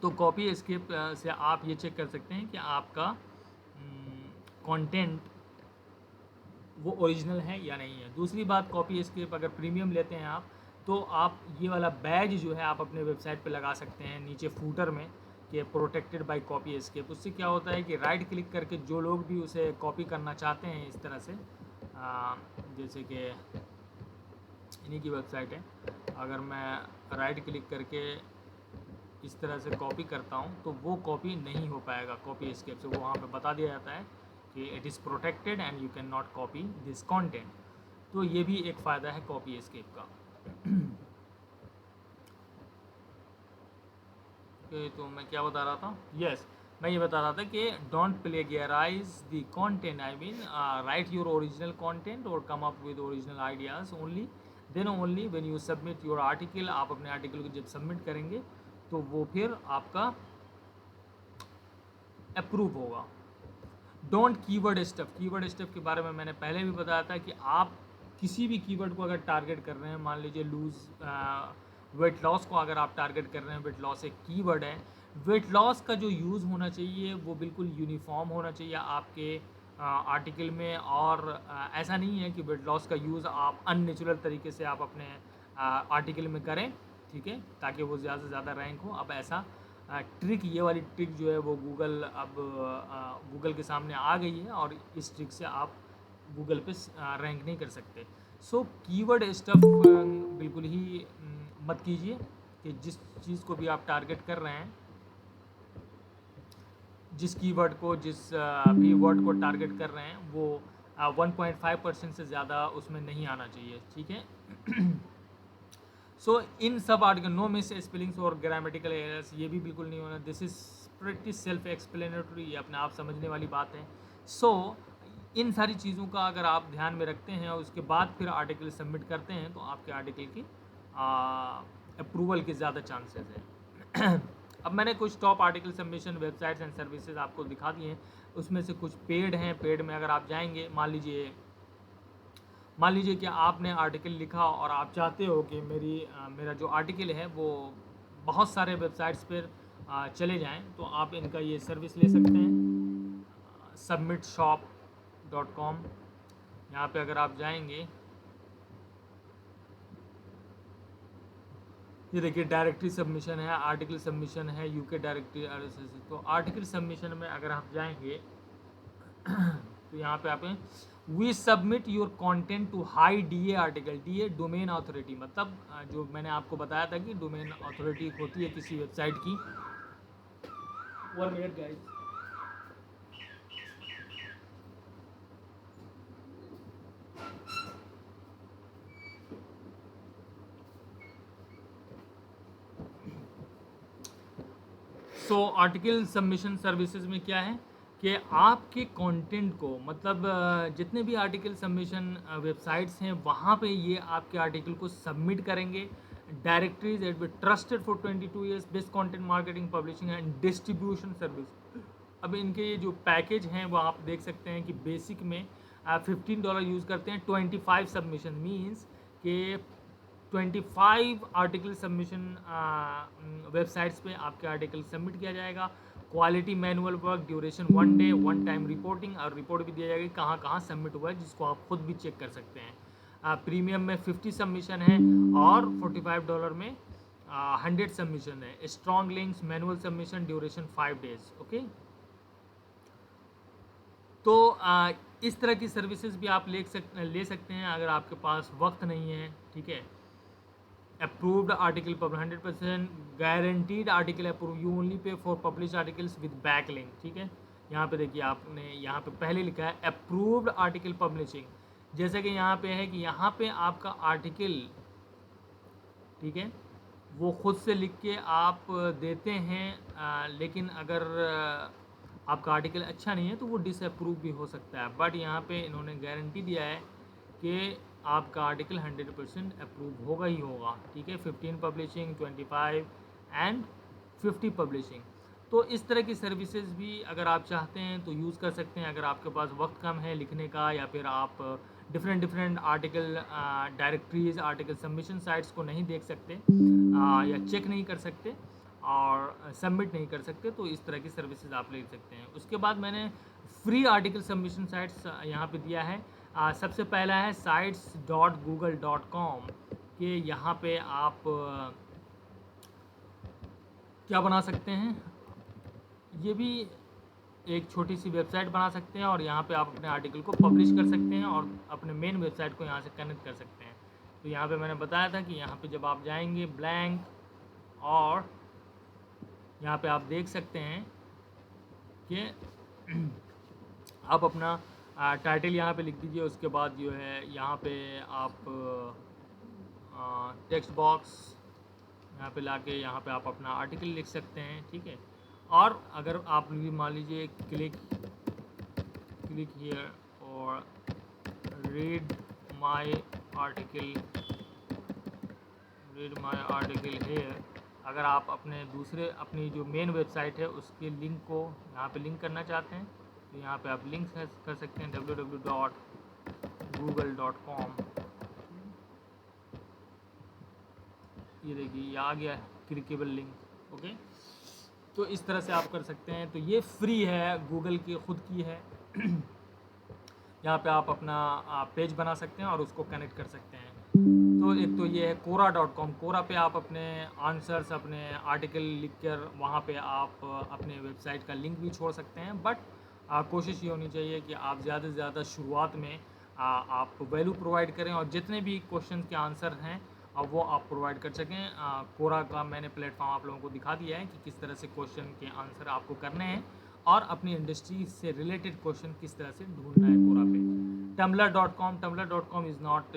तो copy escape से आप ये check कर सकते हैं कि आपका content वो ओरिजिनल है या नहीं है। दूसरी बात, कॉपी एस्केप अगर प्रीमियम लेते हैं आप, तो आप ये वाला बैज जो है आप अपने वेबसाइट पे लगा सकते हैं नीचे फूटर में कि प्रोटेक्टेड बाय कॉपी एस्केप। उससे क्या होता है कि राइट क्लिक करके जो लोग भी उसे कॉपी करना चाहते हैं इस तरह से, जैसे कि इन्हीं की वेबसाइट है, अगर मैं राइट क्लिक करके इस तरह से कॉपी करता हूँ तो वो कॉपी नहीं हो पाएगा कॉपी एस्केप से। वो वहाँ पे बता दिया जाता है कि it is protected and you can not copy this content. तो ये भी एक फ़ायदा है कॉपी एस्केप का। तो मैं क्या बता रहा था? यस, मैं ये बता रहा था कि don't plagiarise the content. I mean write your original content और come up with original ideas only, then only when you submit your article. आप अपने आर्टिकल को जब सबमिट करेंगे तो वो फिर आपका अप्रूव होगा। Don't keyword stuff. Keyword stuff के बारे में मैंने पहले भी बताया था कि आप किसी भी कीवर्ड को अगर टारगेट कर रहे हैं, मान लीजिए वेट लॉस को अगर आप टारगेट कर रहे हैं, वेट लॉस एक कीवर्ड है, वेट लॉस का जो यूज़ होना चाहिए वो बिल्कुल यूनिफॉर्म होना चाहिए आपके आर्टिकल में। और ऐसा नहीं है कि वेट लॉस का यूज़ आप अननेचुरल तरीके से आप अपने आर्टिकल में करें, ठीक है, ताकि वो ज़्यादा से ज़्यादा रैंक हो। अब ऐसा ट्रिक, ये वाली ट्रिक जो है वो गूगल अब गूगल के सामने आ गई है, और इस ट्रिक से आप गूगल पे रैंक नहीं कर सकते। सो कीवर्ड स्टफ बिल्कुल ही मत कीजिए कि जिस चीज़ को भी आप टारगेट कर रहे हैं, जिस कीवर्ड को, जिस भी वर्ड को टारगेट कर रहे हैं, वो 1.5% से ज़्यादा उसमें नहीं आना चाहिए, ठीक है। सो इन sub article no miss spellings और ग्रामेटिकल एरर्स, ये भी बिल्कुल नहीं होना। This is pretty self explanatory, ये अपने आप समझने वाली बात है। सो इन सारी चीज़ों का अगर आप ध्यान में रखते हैं और उसके बाद फिर आर्टिकल सबमिट करते हैं तो आपके आर्टिकल की अप्रूवल के ज़्यादा चांसेस हैं। अब मैंने कुछ top article submission websites and services आपको दिखा दिए हैं, उसमें से कुछ पेड हैं। पेड में अगर आप जाएंगे, मान लीजिए कि आपने आर्टिकल लिखा और आप चाहते हो कि मेरा जो आर्टिकल है वो बहुत सारे वेबसाइट्स पर चले जाएं, तो आप इनका ये सर्विस ले सकते हैं, submitshop.com। यहाँ पे अगर आप जाएंगे, ये देखिए डायरेक्टरी सबमिशन है, आर्टिकल सबमिशन है, यूके डायरेक्टरी RSS। तो आर्टिकल सबमिशन में अगर आप जाएंगे तो यहाँ पे आप we submit your content to high DA article. DA domain authority, मतलब जो मैंने आपको बताया था कि डोमेन अथॉरिटी होती है किसी वेबसाइट की। 1 minute guys. So article submission services में क्या है कि आपके कंटेंट को, मतलब जितने भी आर्टिकल सबमिशन वेबसाइट्स हैं वहाँ पे ये आपके आर्टिकल को सबमिट करेंगे। Directories at be trusted for 22 years, best content marketing publishing and distribution service. अब इनके ये जो पैकेज हैं वो आप देख सकते हैं कि बेसिक में $15 यूज़ करते हैं। 25 सबमिशन मीन्स कि 25 आर्टिकल सबमिशन वेबसाइट्स पे आपके आर्टिकल सबमिट किया जाएगा। Quality manual work, duration 1 day, 1 time reporting, और रिपोर्ट भी दिया जाएगी कहाँ कहाँ सबमिट हुआ है, जिसको आप खुद भी चेक कर सकते हैं। प्रीमियम में 50 सबमिशन है और $45 में 100 सबमिशन है। Strong links, manual submission, duration 5 days. Okay, तो इस तरह की सर्विसेज भी आप ले सकते हैं अगर आपके पास वक्त नहीं है। ठीक है, अप्रूव्ड आर्टिकल पर 100% guaranteed article approve, you only pay for publish articles with back link. ठीक है, यहाँ पे देखिए आपने यहाँ पे पहले लिखा है अप्रूव्ड आर्टिकल पब्लिशिंग, जैसे कि यहाँ पे है कि यहाँ पे आपका आर्टिकल, ठीक है, वो खुद से लिख के आप देते हैं, लेकिन अगर आपका आर्टिकल अच्छा नहीं है तो वो डिसअप्रूव भी हो सकता है। बट यहाँ पे इन्होंने गारंटी दिया है कि आपका आर्टिकल 100% अप्रूव होगा ही होगा। ठीक है, 15 पब्लिशिंग, 25 एंड 50 पब्लिशिंग। तो इस तरह की सर्विसेज भी अगर आप चाहते हैं तो यूज़ कर सकते हैं। अगर आपके पास वक्त कम है लिखने का, या फिर आप different article directories, article submission sites को नहीं देख सकते या चेक नहीं कर सकते और सबमिट नहीं कर सकते, तो इस तरह की सर्विसेज आप ले सकते हैं। उसके बाद मैंने फ्री आर्टिकल सबमिशन साइट्स यहाँ पे दिया है। सबसे पहला है sites.google.com के, यहाँ पे आप क्या बना सकते हैं, ये भी एक छोटी सी वेबसाइट बना सकते हैं और यहाँ पे आप अपने आर्टिकल को पब्लिश कर सकते हैं और अपने मेन वेबसाइट को यहाँ से कनेक्ट कर सकते हैं। तो यहाँ पे मैंने बताया था कि यहाँ पे जब आप जाएंगे ब्लैंक, और यहाँ पे आप देख सकते हैं कि आप अपना टाइटल यहाँ पे लिख दीजिए। उसके बाद जो है यहाँ पे आप टेक्स्ट बॉक्स यहाँ पे लाके यहाँ पे आप अपना आर्टिकल लिख सकते हैं। ठीक है, और अगर आप मान लीजिए क्लिक हियर और रीड माय आर्टिकल हियर, अगर आप अपनी जो मेन वेबसाइट है उसके लिंक को यहाँ पे लिंक करना चाहते हैं तो यहाँ पे आप लिंक कर सकते हैं www.google.com। ये देखिए ये आ गया क्लिकेबल लिंक। ओके, तो इस तरह से आप कर सकते हैं। तो ये फ्री है, गूगल की खुद की है। यहाँ पे आप अपना पेज बना सकते हैं और उसको कनेक्ट कर सकते हैं। तो एक तो ये है quora.com। कोरा पे आप अपने आंसर्स, अपने आर्टिकल लिख कर वहाँ पे आप अपने वेबसाइट का लिंक भी छोड़ सकते हैं। बट कोशिश ये होनी चाहिए कि आप ज़्यादा से ज़्यादा शुरुआत में आप वैल्यू प्रोवाइड करें और जितने भी क्वेश्चन के आंसर हैं वो आप प्रोवाइड कर सकें। कोरा का मैंने प्लेटफॉर्म आप लोगों को दिखा दिया है कि किस तरह से क्वेश्चन के आंसर आपको करने हैं और अपनी इंडस्ट्री से रिलेटेड क्वेश्चन किस तरह से ढूंढना है कोरा पे। tumblr.com is not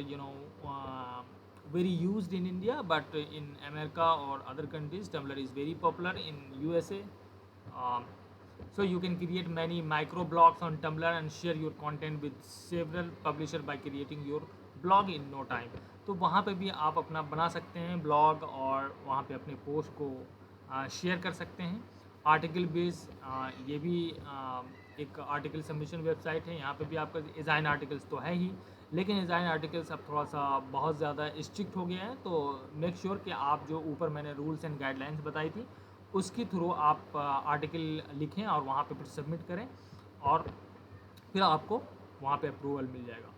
very used in India, but in America or other countries Tumblr is very popular, in USA So you can create many micro blogs on Tumblr and share your content with several publisher by creating your blog in no time. तो वहाँ पे भी आप अपना बना सकते हैं blog और वहाँ पे अपने पोस्ट को शेयर कर सकते हैं। आर्टिकल बेस ये भी एक आर्टिकल सबमिशन वेबसाइट है। यहाँ पे भी आपका डिज़ाइन आर्टिकल्स तो है ही, लेकिन डिज़ाइन आर्टिकल्स अब थोड़ा सा बहुत ज़्यादा स्ट्रिक्ट हो गया है। तो मेक श्योर कि आप जो ऊपर मैंने रूल्स एंड गाइडलाइंस बताई थी उसके थ्रू आप आर्टिकल लिखें और वहाँ पे फिर सबमिट करें और फिर आपको वहाँ पे अप्रूवल मिल जाएगा।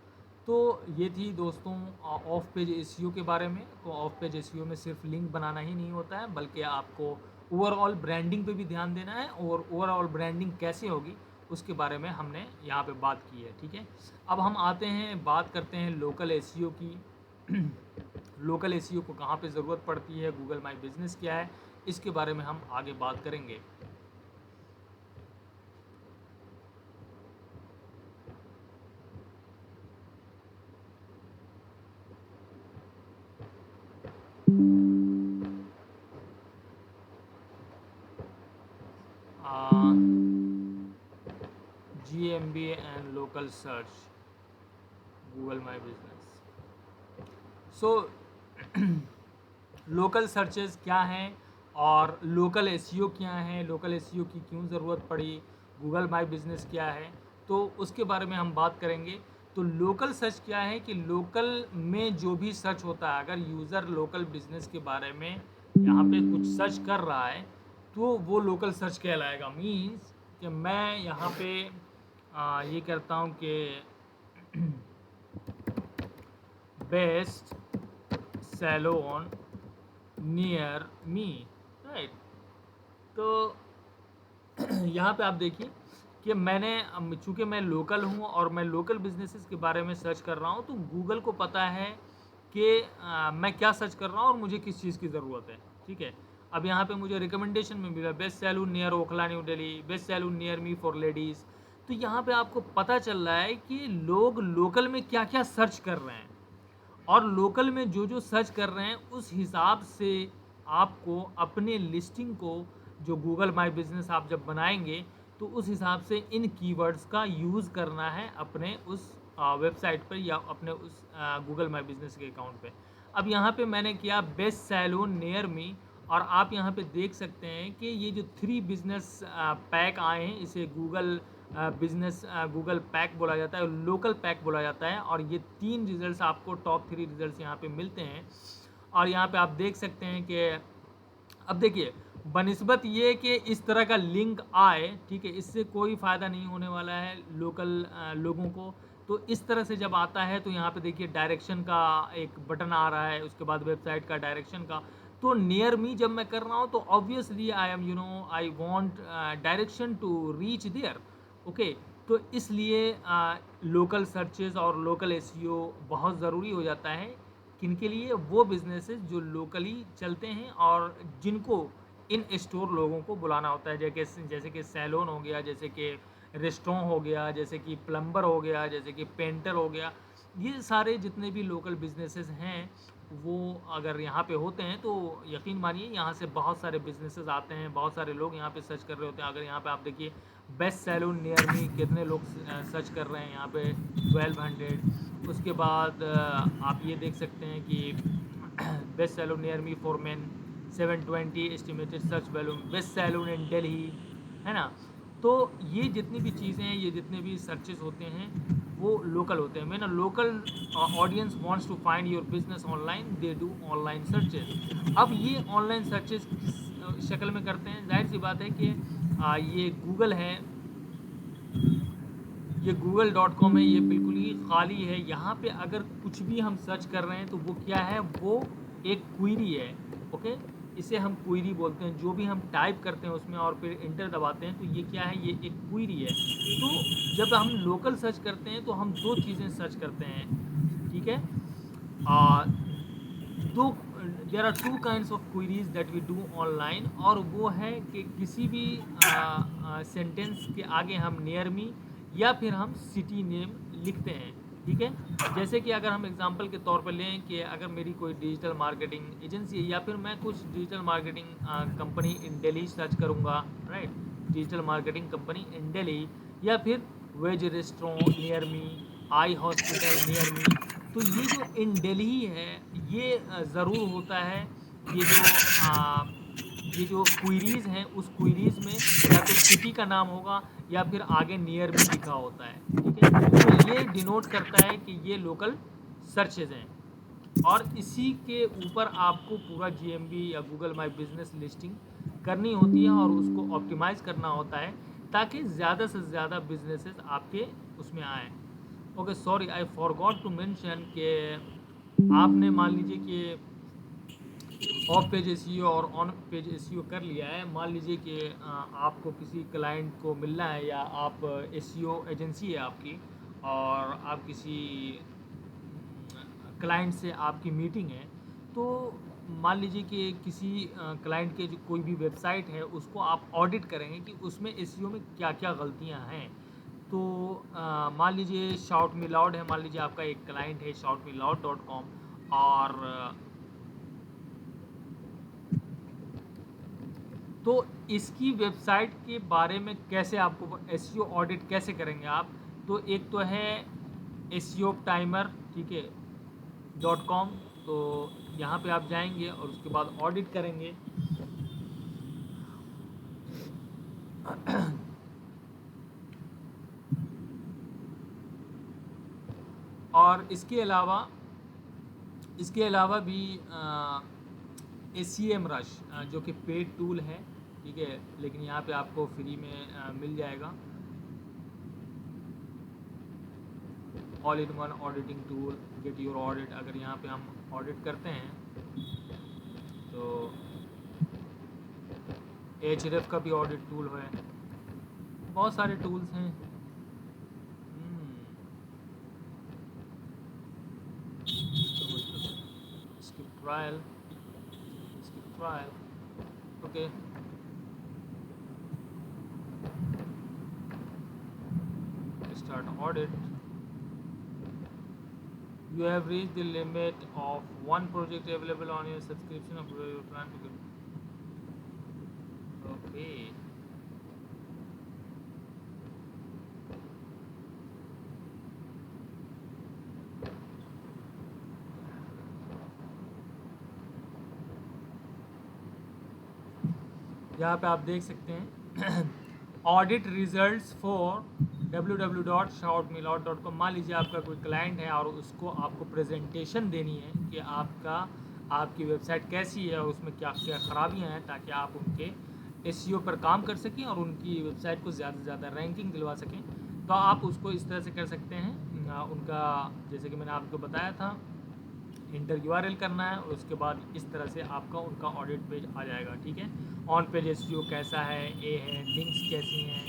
तो ये थी दोस्तों ऑफ पेज एसईओ के बारे में। तो ऑफ पेज एसईओ में सिर्फ लिंक बनाना ही नहीं होता है, बल्कि आपको ओवरऑल ब्रांडिंग पे भी ध्यान देना है, और ओवरऑल ब्रांडिंग कैसे होगी उसके बारे में हमने यहाँ पे बात की है। ठीक है, अब हम आते हैं, बात करते हैं लोकल एसईओ की। लोकल एसईओ को कहाँ पे ज़रूरत पड़ती है, गूगल माई बिजनेस क्या है, इसके बारे में हम आगे बात करेंगे। GMB and local search, Google My Business. So local searches क्या हैं और लोकल एसईओ क्या है, लोकल एसईओ की क्यों ज़रूरत पड़ी, गूगल माई बिज़नेस क्या है, तो उसके बारे में हम बात करेंगे। तो लोकल सर्च क्या है कि लोकल में जो भी सर्च होता है, अगर यूज़र लोकल बिज़नेस के बारे में यहाँ पे कुछ सर्च कर रहा है तो वो लोकल सर्च कहलाएगा। मीन्स कि मैं यहाँ पे ये करता हूँ कि best salon near me, right. तो यहाँ पे आप देखिए कि मैंने, चूँकि मैं लोकल हूँ और मैं लोकल बिजनेसेस के बारे में सर्च कर रहा हूँ, तो गूगल को पता है कि मैं क्या सर्च कर रहा हूँ और मुझे किस चीज़ की ज़रूरत है। ठीक है, अब यहाँ पे मुझे रिकमेंडेशन में मिला best salon near Okhla New Delhi, best salon near me for ladies. तो यहाँ पे आपको पता चल रहा है कि लोग लोकल में क्या क्या सर्च कर रहे हैं, और लोकल में जो जो सर्च कर रहे हैं उस हिसाब से आपको अपने लिस्टिंग को, जो गूगल माई बिजनेस आप जब बनाएंगे तो उस हिसाब से इन कीवर्ड्स का यूज़ करना है अपने उस वेबसाइट पर या अपने उस गूगल माई बिजनेस के अकाउंट पे। अब यहाँ पे मैंने किया बेस्ट सैलून नियर मी, और आप यहाँ पे देख सकते हैं कि ये जो 3 बिजनेस पैक आए हैं, इसे गूगल बिजनेस गूगल पैक बोला जाता है, लोकल पैक बोला जाता है, और ये 3 रिजल्ट्स आपको टॉप 3 रिजल्ट्स यहाँ पे मिलते हैं। और यहाँ पे आप देख सकते हैं कि अब देखिए, बनिस्बत ये कि इस तरह का लिंक आए, ठीक है, इससे कोई फ़ायदा नहीं होने वाला है लोकल लोगों को। तो इस तरह से जब आता है तो यहाँ पे देखिए डायरेक्शन का एक बटन आ रहा है, उसके बाद वेबसाइट का डायरेक्शन का। तो नियर मी जब मैं कर रहा हूँ तो obviously I want direction to reach there, okay. तो इसलिए लोकल सर्चेस और लोकल एसईओ बहुत ज़रूरी हो जाता है। किनके लिए? वो बिजनेसेस जो लोकली चलते हैं और जिनको इन स्टोर लोगों को बुलाना होता है, जैसे कि सैलून हो गया, जैसे कि रेस्टोरेंट हो गया, जैसे कि प्लम्बर हो गया, जैसे कि पेंटर हो गया। ये सारे जितने भी लोकल बिजनेसेस हैं वो अगर यहाँ पे होते हैं तो यकीन मानिए यहाँ से बहुत सारे बिजनेसेस आते हैं, बहुत सारे लोग यहाँ पे सर्च कर रहे होते हैं। अगर यहाँ पे आप देखिए बेस्ट सैलून नियर मी कितने लोग सर्च कर रहे हैं यहाँ पे 1200। उसके बाद आप ये देख सकते हैं कि best salon near me for men 720 estimated search volume, best salon in Delhi, है ना। तो ये जितनी भी चीज़ें हैं, ये जितने भी सर्चेस होते हैं वो लोकल होते हैं। मैंने local audience wants to find your business online, they do online searches. अब ये ऑनलाइन सर्चेस किस शक्ल में करते हैं? जाहिर सी बात है कि ये गूगल है, ये google.com है, ये बिल्कुल ही खाली है। यहाँ पे अगर कुछ भी हम सर्च कर रहे हैं तो वो क्या है, वो एक क्वेरी है, ओके। इसे हम क्वेरी बोलते हैं। जो भी हम टाइप करते हैं उसमें और फिर इंटर दबाते हैं तो ये क्या है, ये एक क्वेरी है। तो जब हम लोकल सर्च करते हैं तो हम 2 चीज़ें सर्च करते हैं, ठीक है। There are 2 kinds of queries that we do online, और वो है कि किसी भी सेंटेंस के आगे हम नियर मी या फिर हम सिटी नेम लिखते हैं, ठीक है। जैसे कि अगर हम एग्जांपल के तौर पर लें कि अगर मेरी कोई डिजिटल मार्केटिंग एजेंसी है या फिर मैं कुछ digital marketing company in Delhi search करूंगा, right, digital marketing company in Delhi, या फिर veg restaurant near me, eye hospital near me. तो ये जो इन दिल्ली है, ये ज़रूर होता है। ये जो ये जो क्वेरीज़ हैं, उस क्वेरीज़ में या तो सिटी का नाम होगा या फिर आगे नियर मी लिखा होता है, ठीक है। तो ये डिनोट करता है कि ये लोकल सर्चेज हैं, और इसी के ऊपर आपको पूरा जीएमबी या गूगल माई बिजनेस लिस्टिंग करनी होती है और उसको ऑप्टिमाइज़ करना होता है, ताकि ज़्यादा से ज़्यादा बिजनेसेस आपके उसमें आएँ। Okay, sorry, I forgot to mention कि आपने मान लीजिए कि ऑफ पेज एसईओ और ऑन पेज एसईओ कर लिया है। मान लीजिए कि आपको किसी क्लाइंट को मिलना है, या आप एसईओ एजेंसी है आपकी, और आप किसी क्लाइंट से आपकी मीटिंग है। तो मान लीजिए कि किसी क्लाइंट के जो कोई भी वेबसाइट है, उसको आप ऑडिट करेंगे कि उसमें एसईओ में क्या क्या गलतियां हैं। तो मान लीजिए शाउट मी लाउड है, मान लीजिए आपका एक क्लाइंट है shoutmeloud.com, और तो इसकी वेबसाइट के बारे में कैसे आपको एसईओ ऑडिट कैसे करेंगे आप। तो एक तो है एसईओ टाइमर, ठीक है, .com। तो यहाँ पे आप जाएंगे और उसके बाद ऑडिट करेंगे। और इसके अलावा भी एसीएम रश, जो कि पेड टूल है, ठीक है, लेकिन यहाँ पे आपको फ्री में मिल जाएगा। All in one auditing tool, get your audit. अगर यहाँ पे हम ऑडिट करते हैं तो एचरेफ का भी ऑडिट टूल है, बहुत सारे टूल्स हैं। Skip trial, okay. Start audit. You have reached the limit of one project available on your subscription of your plan to get. Okay. यहाँ पे आप देख सकते हैं ऑडिट रिजल्ट्स फॉर www.shoutmeloud.com। मान लीजिए आपका कोई क्लाइंट है और उसको आपको प्रेजेंटेशन देनी है कि आपकी वेबसाइट कैसी है और उसमें क्या क्या खराबियां हैं, ताकि आप उनके एसईओ पर काम कर सकें और उनकी वेबसाइट को ज़्यादा से ज़्यादा रैंकिंग दिलवा सकें। तो आप उसको इस तरह से कर सकते हैं। उनका, जैसे कि मैंने आपको बताया था, इंटर यूआरएल करना है और उसके बाद इस तरह से आपका उनका ऑडिट पेज आ जाएगा, ठीक है। ऑन पेज एसईओ कैसा है, ए है, लिंक्स कैसी हैं,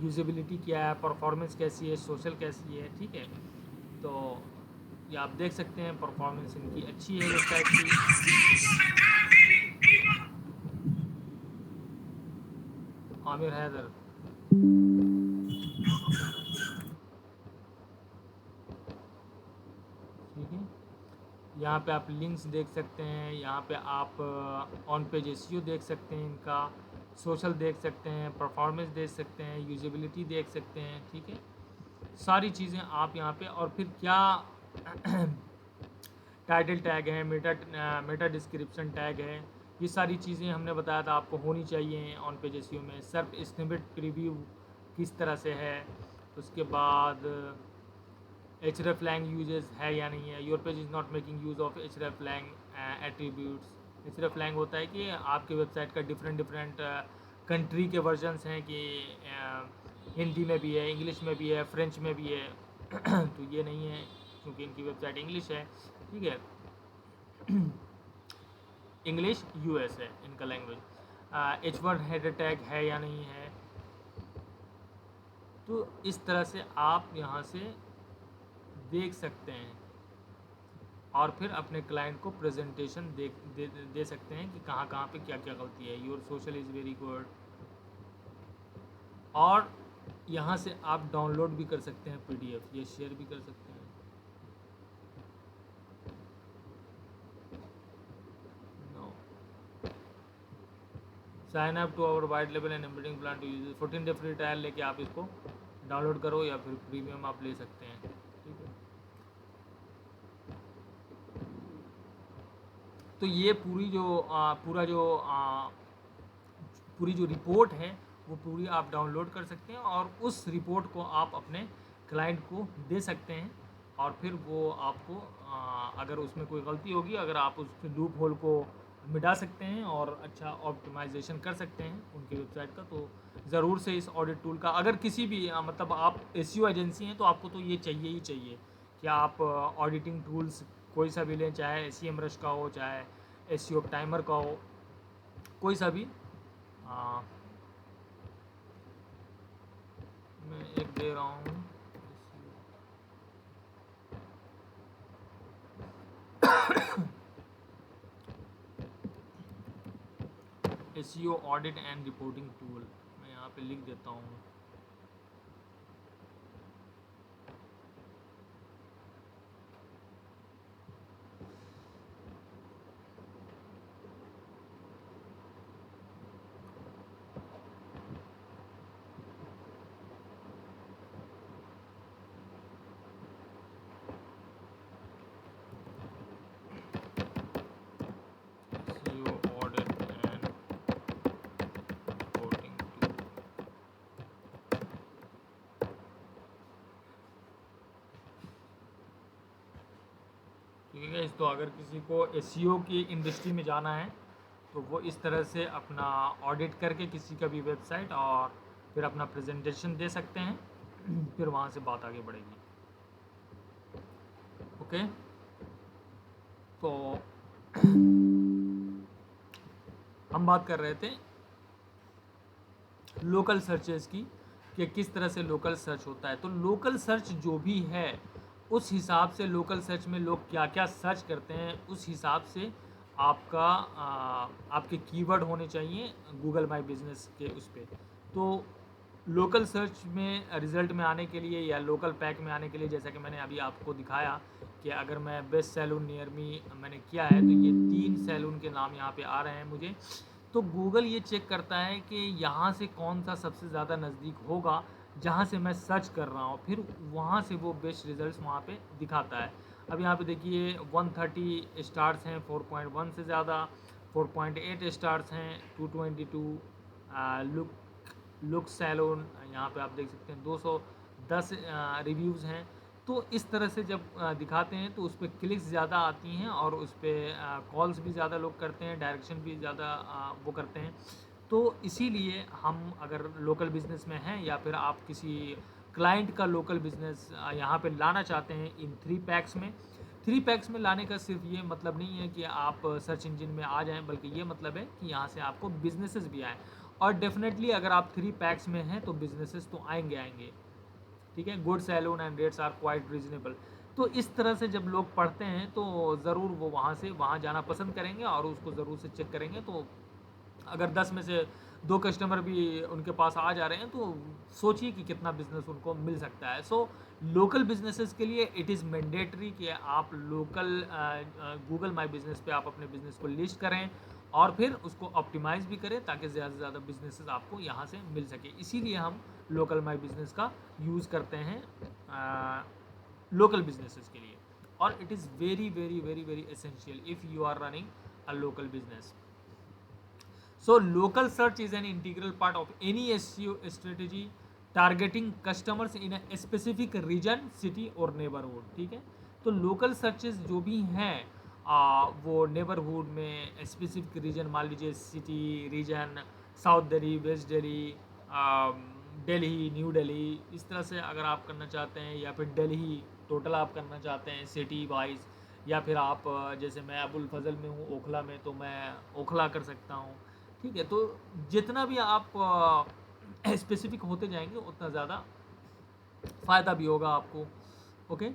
यूजेबिलिटी क्या है, परफॉर्मेंस कैसी है, सोशल कैसी है, ठीक है। तो ये आप देख सकते हैं परफॉर्मेंस इनकी अच्छी है वेबसाइट की। आमिर हैदर, ठीक है। यहाँ पे आप लिंक्स देख सकते हैं, यहाँ पे आप ऑन पेज एसईओ देख सकते हैं, इनका सोशल देख सकते हैं, परफॉर्मेंस देख सकते हैं, यूजेबिलिटी देख सकते हैं, ठीक है। सारी चीज़ें आप यहाँ पे, और फिर क्या टाइटल टैग है, मेटा डिस्क्रिप्शन टैग है, ये सारी चीज़ें हमने बताया था आपको होनी चाहिए ऑन पेज एसईओ में। सर्फ स्निपेट प्रीव्यू किस तरह से है, उसके बाद hreflang यूजेस है या नहीं है, your page is not making use of hreflang attributes. hreflang होता है कि आपके वेबसाइट का डिफरेंट कंट्री के वर्जन्स हैं, कि हिंदी में भी है, इंग्लिश में भी है, फ्रेंच में भी है तो ये नहीं है क्योंकि इनकी वेबसाइट इंग्लिश है, ठीक है। इंग्लिश यूएस है इनका लैंग्वेज। H1 हेडर टैग है या नहीं है। तो इस तरह से आप यहाँ से देख सकते हैं और फिर अपने क्लाइंट को प्रेजेंटेशन दे सकते हैं कि कहाँ कहाँ पे क्या क्या गलती है। Your social is very good. और यहाँ से आप डाउनलोड भी कर सकते हैं पीडीएफ, ये शेयर भी कर सकते हैं। No, sign up to our white लेवल and embedding plan to use 14 day free trial लेके आप इसको डाउनलोड करो या फिर प्रीमियम आप ले सकते हैं, ठीक है। तो ये पूरी जो रिपोर्ट है वो पूरी आप डाउनलोड कर सकते हैं और उस रिपोर्ट को आप अपने क्लाइंट को दे सकते हैं और फिर वो आपको अगर उसमें कोई गलती होगी, अगर आप उस लूप होल को मिटा सकते हैं और अच्छा ऑप्टिमाइजेशन कर सकते हैं उनकी वेबसाइट का, तो ज़रूर से इस ऑडिट टूल का अगर किसी भी मतलब आप एसईओ एजेंसी हैं तो आपको तो ये चाहिए ही चाहिए कि आप ऑडिटिंग टूल्स कोई सा भी लें, चाहे एसीएम रश का हो, चाहे एसईओ टाइमर का हो, कोई सा भी। मैं एक दे रहा हूँ SEO audit and reporting tool, मैं यहाँ पे लिख देता हूँ। SEO audit and reporting tool। ठीक है, तो अगर किसी को एसईओ की इंडस्ट्री में जाना है तो वो इस तरह से अपना ऑडिट करके किसी का भी वेबसाइट और फिर अपना प्रेजेंटेशन दे सकते हैं, फिर वहाँ से बात आगे बढ़ेगी। ओके, तो हम बात कर रहे थे लोकल सर्चेस की कि किस तरह से लोकल सर्च होता है। तो लोकल सर्च जो भी है उस हिसाब से लोकल सर्च में लोग क्या क्या सर्च करते हैं उस हिसाब से आपके कीवर्ड होने चाहिए गूगल माई बिजनेस के उस पर। तो लोकल सर्च में रिज़ल्ट में आने के लिए या लोकल पैक में आने के लिए, जैसा कि मैंने अभी आपको दिखाया कि अगर मैं बेस्ट सैलून नियर मी मैंने किया है तो ये 3 सैलून के नाम यहाँ पे आ रहे हैं मुझे। तो गूगल ये चेक करता है कि यहाँ से कौन सा सबसे ज़्यादा नज़दीक होगा जहाँ से मैं सर्च कर रहा हूँ, फिर वहाँ से वो बेस्ट रिजल्ट्स वहाँ पे दिखाता है। अब यहाँ पे देखिए 130 स्टार्स हैं 4.1 से ज़्यादा, 4.8 स्टार्स हैं 222, लुक सैलून यहाँ पे आप देख सकते हैं 210 रिव्यूज़ हैं। तो इस तरह से जब दिखाते हैं तो उस पर क्लिक्स ज़्यादा आती हैं और उस पर कॉल्स भी ज़्यादा लोग करते हैं, डायरेक्शन भी ज़्यादा वो करते हैं। तो इसीलिए हम अगर लोकल बिज़नेस में हैं या फिर आप किसी क्लाइंट का लोकल बिज़नेस यहाँ पे लाना चाहते हैं इन 3 पैक्स में, 3 पैक्स में लाने का सिर्फ ये मतलब नहीं है कि आप सर्च इंजन में आ जाएं, बल्कि ये मतलब है कि यहाँ से आपको बिजनेसेस भी आएँ। और डेफिनेटली अगर आप 3 पैक्स में हैं तो बिजनेसेस तो आएंगे, ठीक है। Good salon and rates are quite reasonable. तो इस तरह से जब लोग पढ़ते हैं तो ज़रूर वो वहाँ जाना पसंद करेंगे और उसको ज़रूर से चेक करेंगे। तो अगर 10 में से 2 कस्टमर भी उनके पास आ जा रहे हैं तो सोचिए कि कितना बिजनेस उनको मिल सकता है। सो लोकल बिजनेसेस के लिए इट इज़ मैंडेटरी कि आप लोकल गूगल माई बिजनेस पे आप अपने बिजनेस को लिस्ट करें और फिर उसको ऑप्टिमाइज़ भी करें ताकि ज़्यादा से ज़्यादा बिजनेसेस आपको यहाँ से मिल सके। इसीलिए हम लोकल माई बिजनेस का यूज़ करते हैं लोकल बिजनेसेस के लिए, और it is very very very very essential if you are running a local business. So local search is an integral part of any SEO strategy targeting customers in a specific region, city और neighborhood, ठीक है। तो local searches जो भी हैं वो neighborhood में specific region, मान लीजिए city region, south Delhi, west Delhi, Delhi, New Delhi, इस तरह से अगर आप करना चाहते हैं, या फिर दिल्ली टोटल आप करना चाहते हैं सिटी वाइज, या फिर आप जैसे मैं अबुल फजल में हूँ ओखला में तो मैं ओखला कर सकता हूँ, ठीक है। तो जितना भी आप स्पेसिफिक होते जाएंगे उतना ज़्यादा फ़ायदा भी होगा आपको। Okay,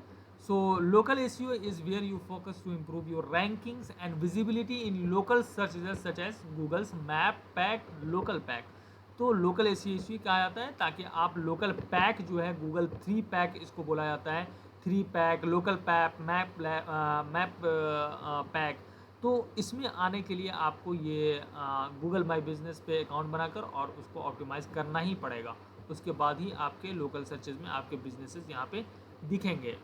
so local SEO is where you focus to improve your rankings and visibility in local search such as Google's map pack local pack. तो लोकल एसईओ कहा जाता है ताकि आप लोकल पैक जो है गूगल 3 पैक इसको बोला जाता है, 3 pack local pack map pack. तो इसमें आने के लिए आपको ये गूगल माई बिज़नेस पे अकाउंट बनाकर और उसको ऑप्टिमाइज़ करना ही पड़ेगा। उसके बाद ही आपके लोकल सर्चेज़ में आपके बिज़नेसेस यहाँ पे दिखेंगे।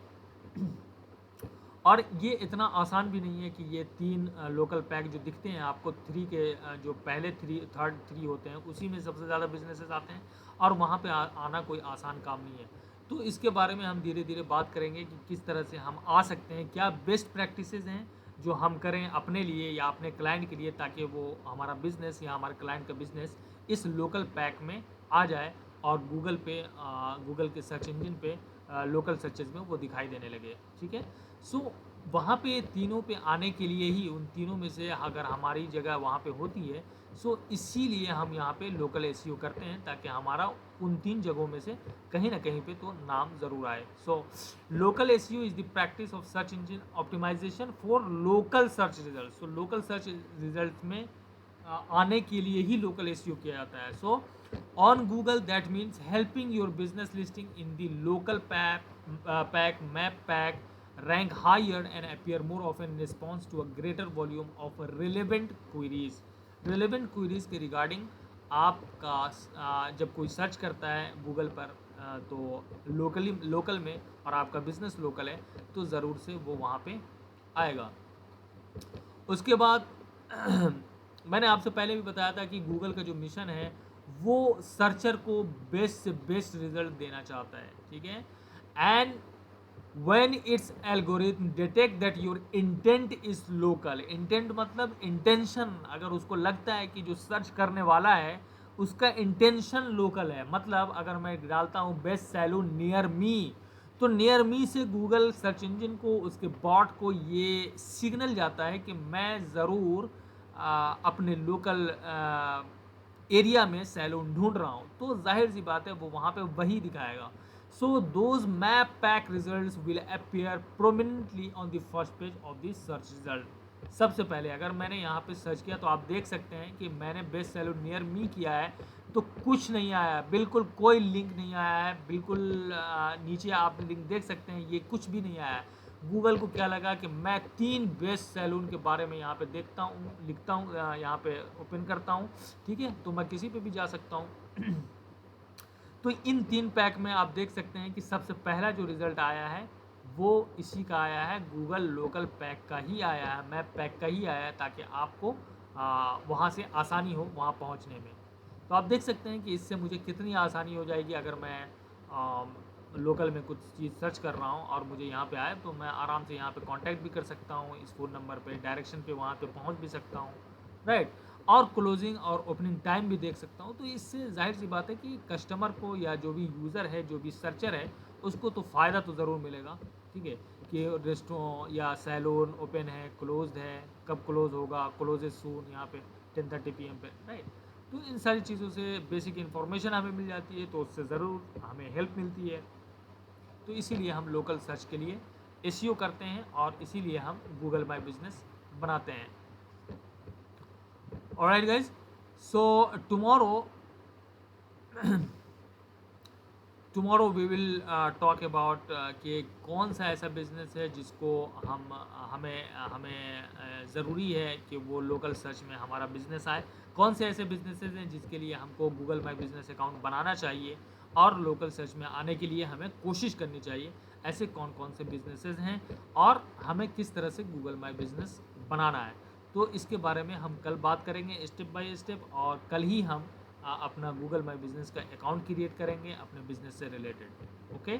और ये इतना आसान भी नहीं है कि ये 3 लोकल पैक जो दिखते हैं आपको 3 के जो पहले 3 थर्ड 3 होते हैं उसी में सबसे ज़्यादा बिज़नेसेस आते हैं और वहाँ पे आना कोई आसान काम नहीं है। तो इसके बारे में हम धीरे धीरे बात करेंगे कि किस तरह से हम आ सकते हैं, क्या बेस्ट प्रैक्टिसेस हैं जो हम करें अपने लिए या अपने क्लाइंट के लिए, ताकि वो हमारा बिज़नेस या हमारे क्लाइंट का बिज़नेस इस लोकल पैक में आ जाए और गूगल पे गूगल के सर्च इंजन पे लोकल सर्चेज में वो दिखाई देने लगे। ठीक है, सो वहाँ पे तीनों पे आने के लिए ही उन तीनों में से अगर हमारी जगह वहाँ पे होती है, सो इसीलिए हम यहाँ पे लोकल एसईओ करते हैं ताकि हमारा उन 3 जगहों में से कहीं ना कहीं पे तो नाम ज़रूर आए। So local SEO is the practice of search engine optimisation for local search result. So local search result में आने के लिए ही लोकल एसईओ किया जाता है। So on Google that means helping your business listing in the local pack map pack rank higher and appear more often in response to a greater volume of relevant queries। relevant queries के regarding आपका जब कोई search करता है Google पर तो local में और आपका बिजनेस लोकल है तो ज़रूर से वो वहाँ पे आएगा। उसके बाद मैंने आपसे पहले भी बताया था कि गूगल का जो मिशन है वो सर्चर को बेस्ट से बेस्ट रिजल्ट देना चाहता है। ठीक है, and when its algorithm detect that your intent is local, intent मतलब intention, अगर उसको लगता है कि जो सर्च करने वाला है उसका इंटेंशन लोकल है, मतलब अगर मैं डालता हूँ बेस्ट सैलून नियर मी तो नियर मी से गूगल सर्च इंजन को उसके बॉट को ये सिग्नल जाता है कि मैं ज़रूर अपने लोकल एरिया में सैलून ढूंढ रहा हूँ, तो जाहिर सी बात है वो वहाँ पे वही दिखाएगा। So those map pack results will appear prominently on the first page of the search result। सबसे पहले अगर मैंने यहाँ पे सर्च किया तो आप देख सकते हैं कि मैंने बेस्ट सैलून नियर मी किया है तो कुछ नहीं आया, बिल्कुल कोई लिंक नहीं आया है, बिल्कुल नीचे आप लिंक देख सकते हैं, ये कुछ भी नहीं आया है। गूगल को क्या लगा कि मैं 3 बेस्ट सैलून के बारे में यहाँ पे देखता हूँ, लिखता हूँ, यहाँ पे ओपन करता हूँ। ठीक है, तो मैं किसी पे भी जा सकता हूँ। तो इन 3 पैक में आप देख सकते हैं कि सबसे पहला जो रिज़ल्ट आया है वो इसी का आया है, गूगल लोकल पैक का ही आया है, मैप पैक का ही आया है, ताकि आपको वहाँ से आसानी हो वहाँ पहुँचने में। तो आप देख सकते हैं कि इससे मुझे कितनी आसानी हो जाएगी। अगर मैं लोकल में कुछ चीज़ सर्च कर रहा हूँ और मुझे यहाँ पे आए तो मैं आराम से यहाँ पे कांटेक्ट भी कर सकता हूँ, इस फ़ोन नंबर पे डायरेक्शन पे वहाँ पे पहुँच भी सकता हूँ, राइट, और क्लोजिंग और ओपनिंग टाइम भी देख सकता हूँ। तो इससे जाहिर सी बात है कि कस्टमर को या जो भी यूज़र है, जो भी सर्चर है, उसको तो फ़ायदा तो ज़रूर मिलेगा। ठीक है, कि रेस्टोरेंट या सैलून ओपन है, क्लोज्ड है, कब क्लोज होगा, क्लोजेज सून यहाँ पे 10:30 PM पे, राइट। तो इन सारी चीज़ों से बेसिक इन्फॉर्मेशन हमें मिल जाती है, तो उससे ज़रूर हमें हेल्प मिलती है। तो इसीलिए हम लोकल सर्च के लिए एसईओ करते हैं और इसीलिए हम गूगल माई बिजनेस बनाते हैं। Alright guys, so tomorrow we will talk about कि कौन सा ऐसा बिज़नेस है जिसको हमें ज़रूरी है कि वो लोकल सर्च में हमारा बिज़नेस आए, कौन से ऐसे बिज़नेसेस हैं जिसके लिए हमको गूगल माई बिज़नेस अकाउंट बनाना चाहिए और लोकल सर्च में आने के लिए हमें कोशिश करनी चाहिए, ऐसे कौन कौन से बिज़नेसेस हैं और हमें किस तरह से गूगल माई बिज़नेस बनाना है। तो इसके बारे में हम कल बात करेंगे स्टेप बाय स्टेप, और कल ही हम अपना गूगल माई बिज़नेस का अकाउंट क्रिएट करेंगे अपने बिज़नेस से रिलेटेड। ओके।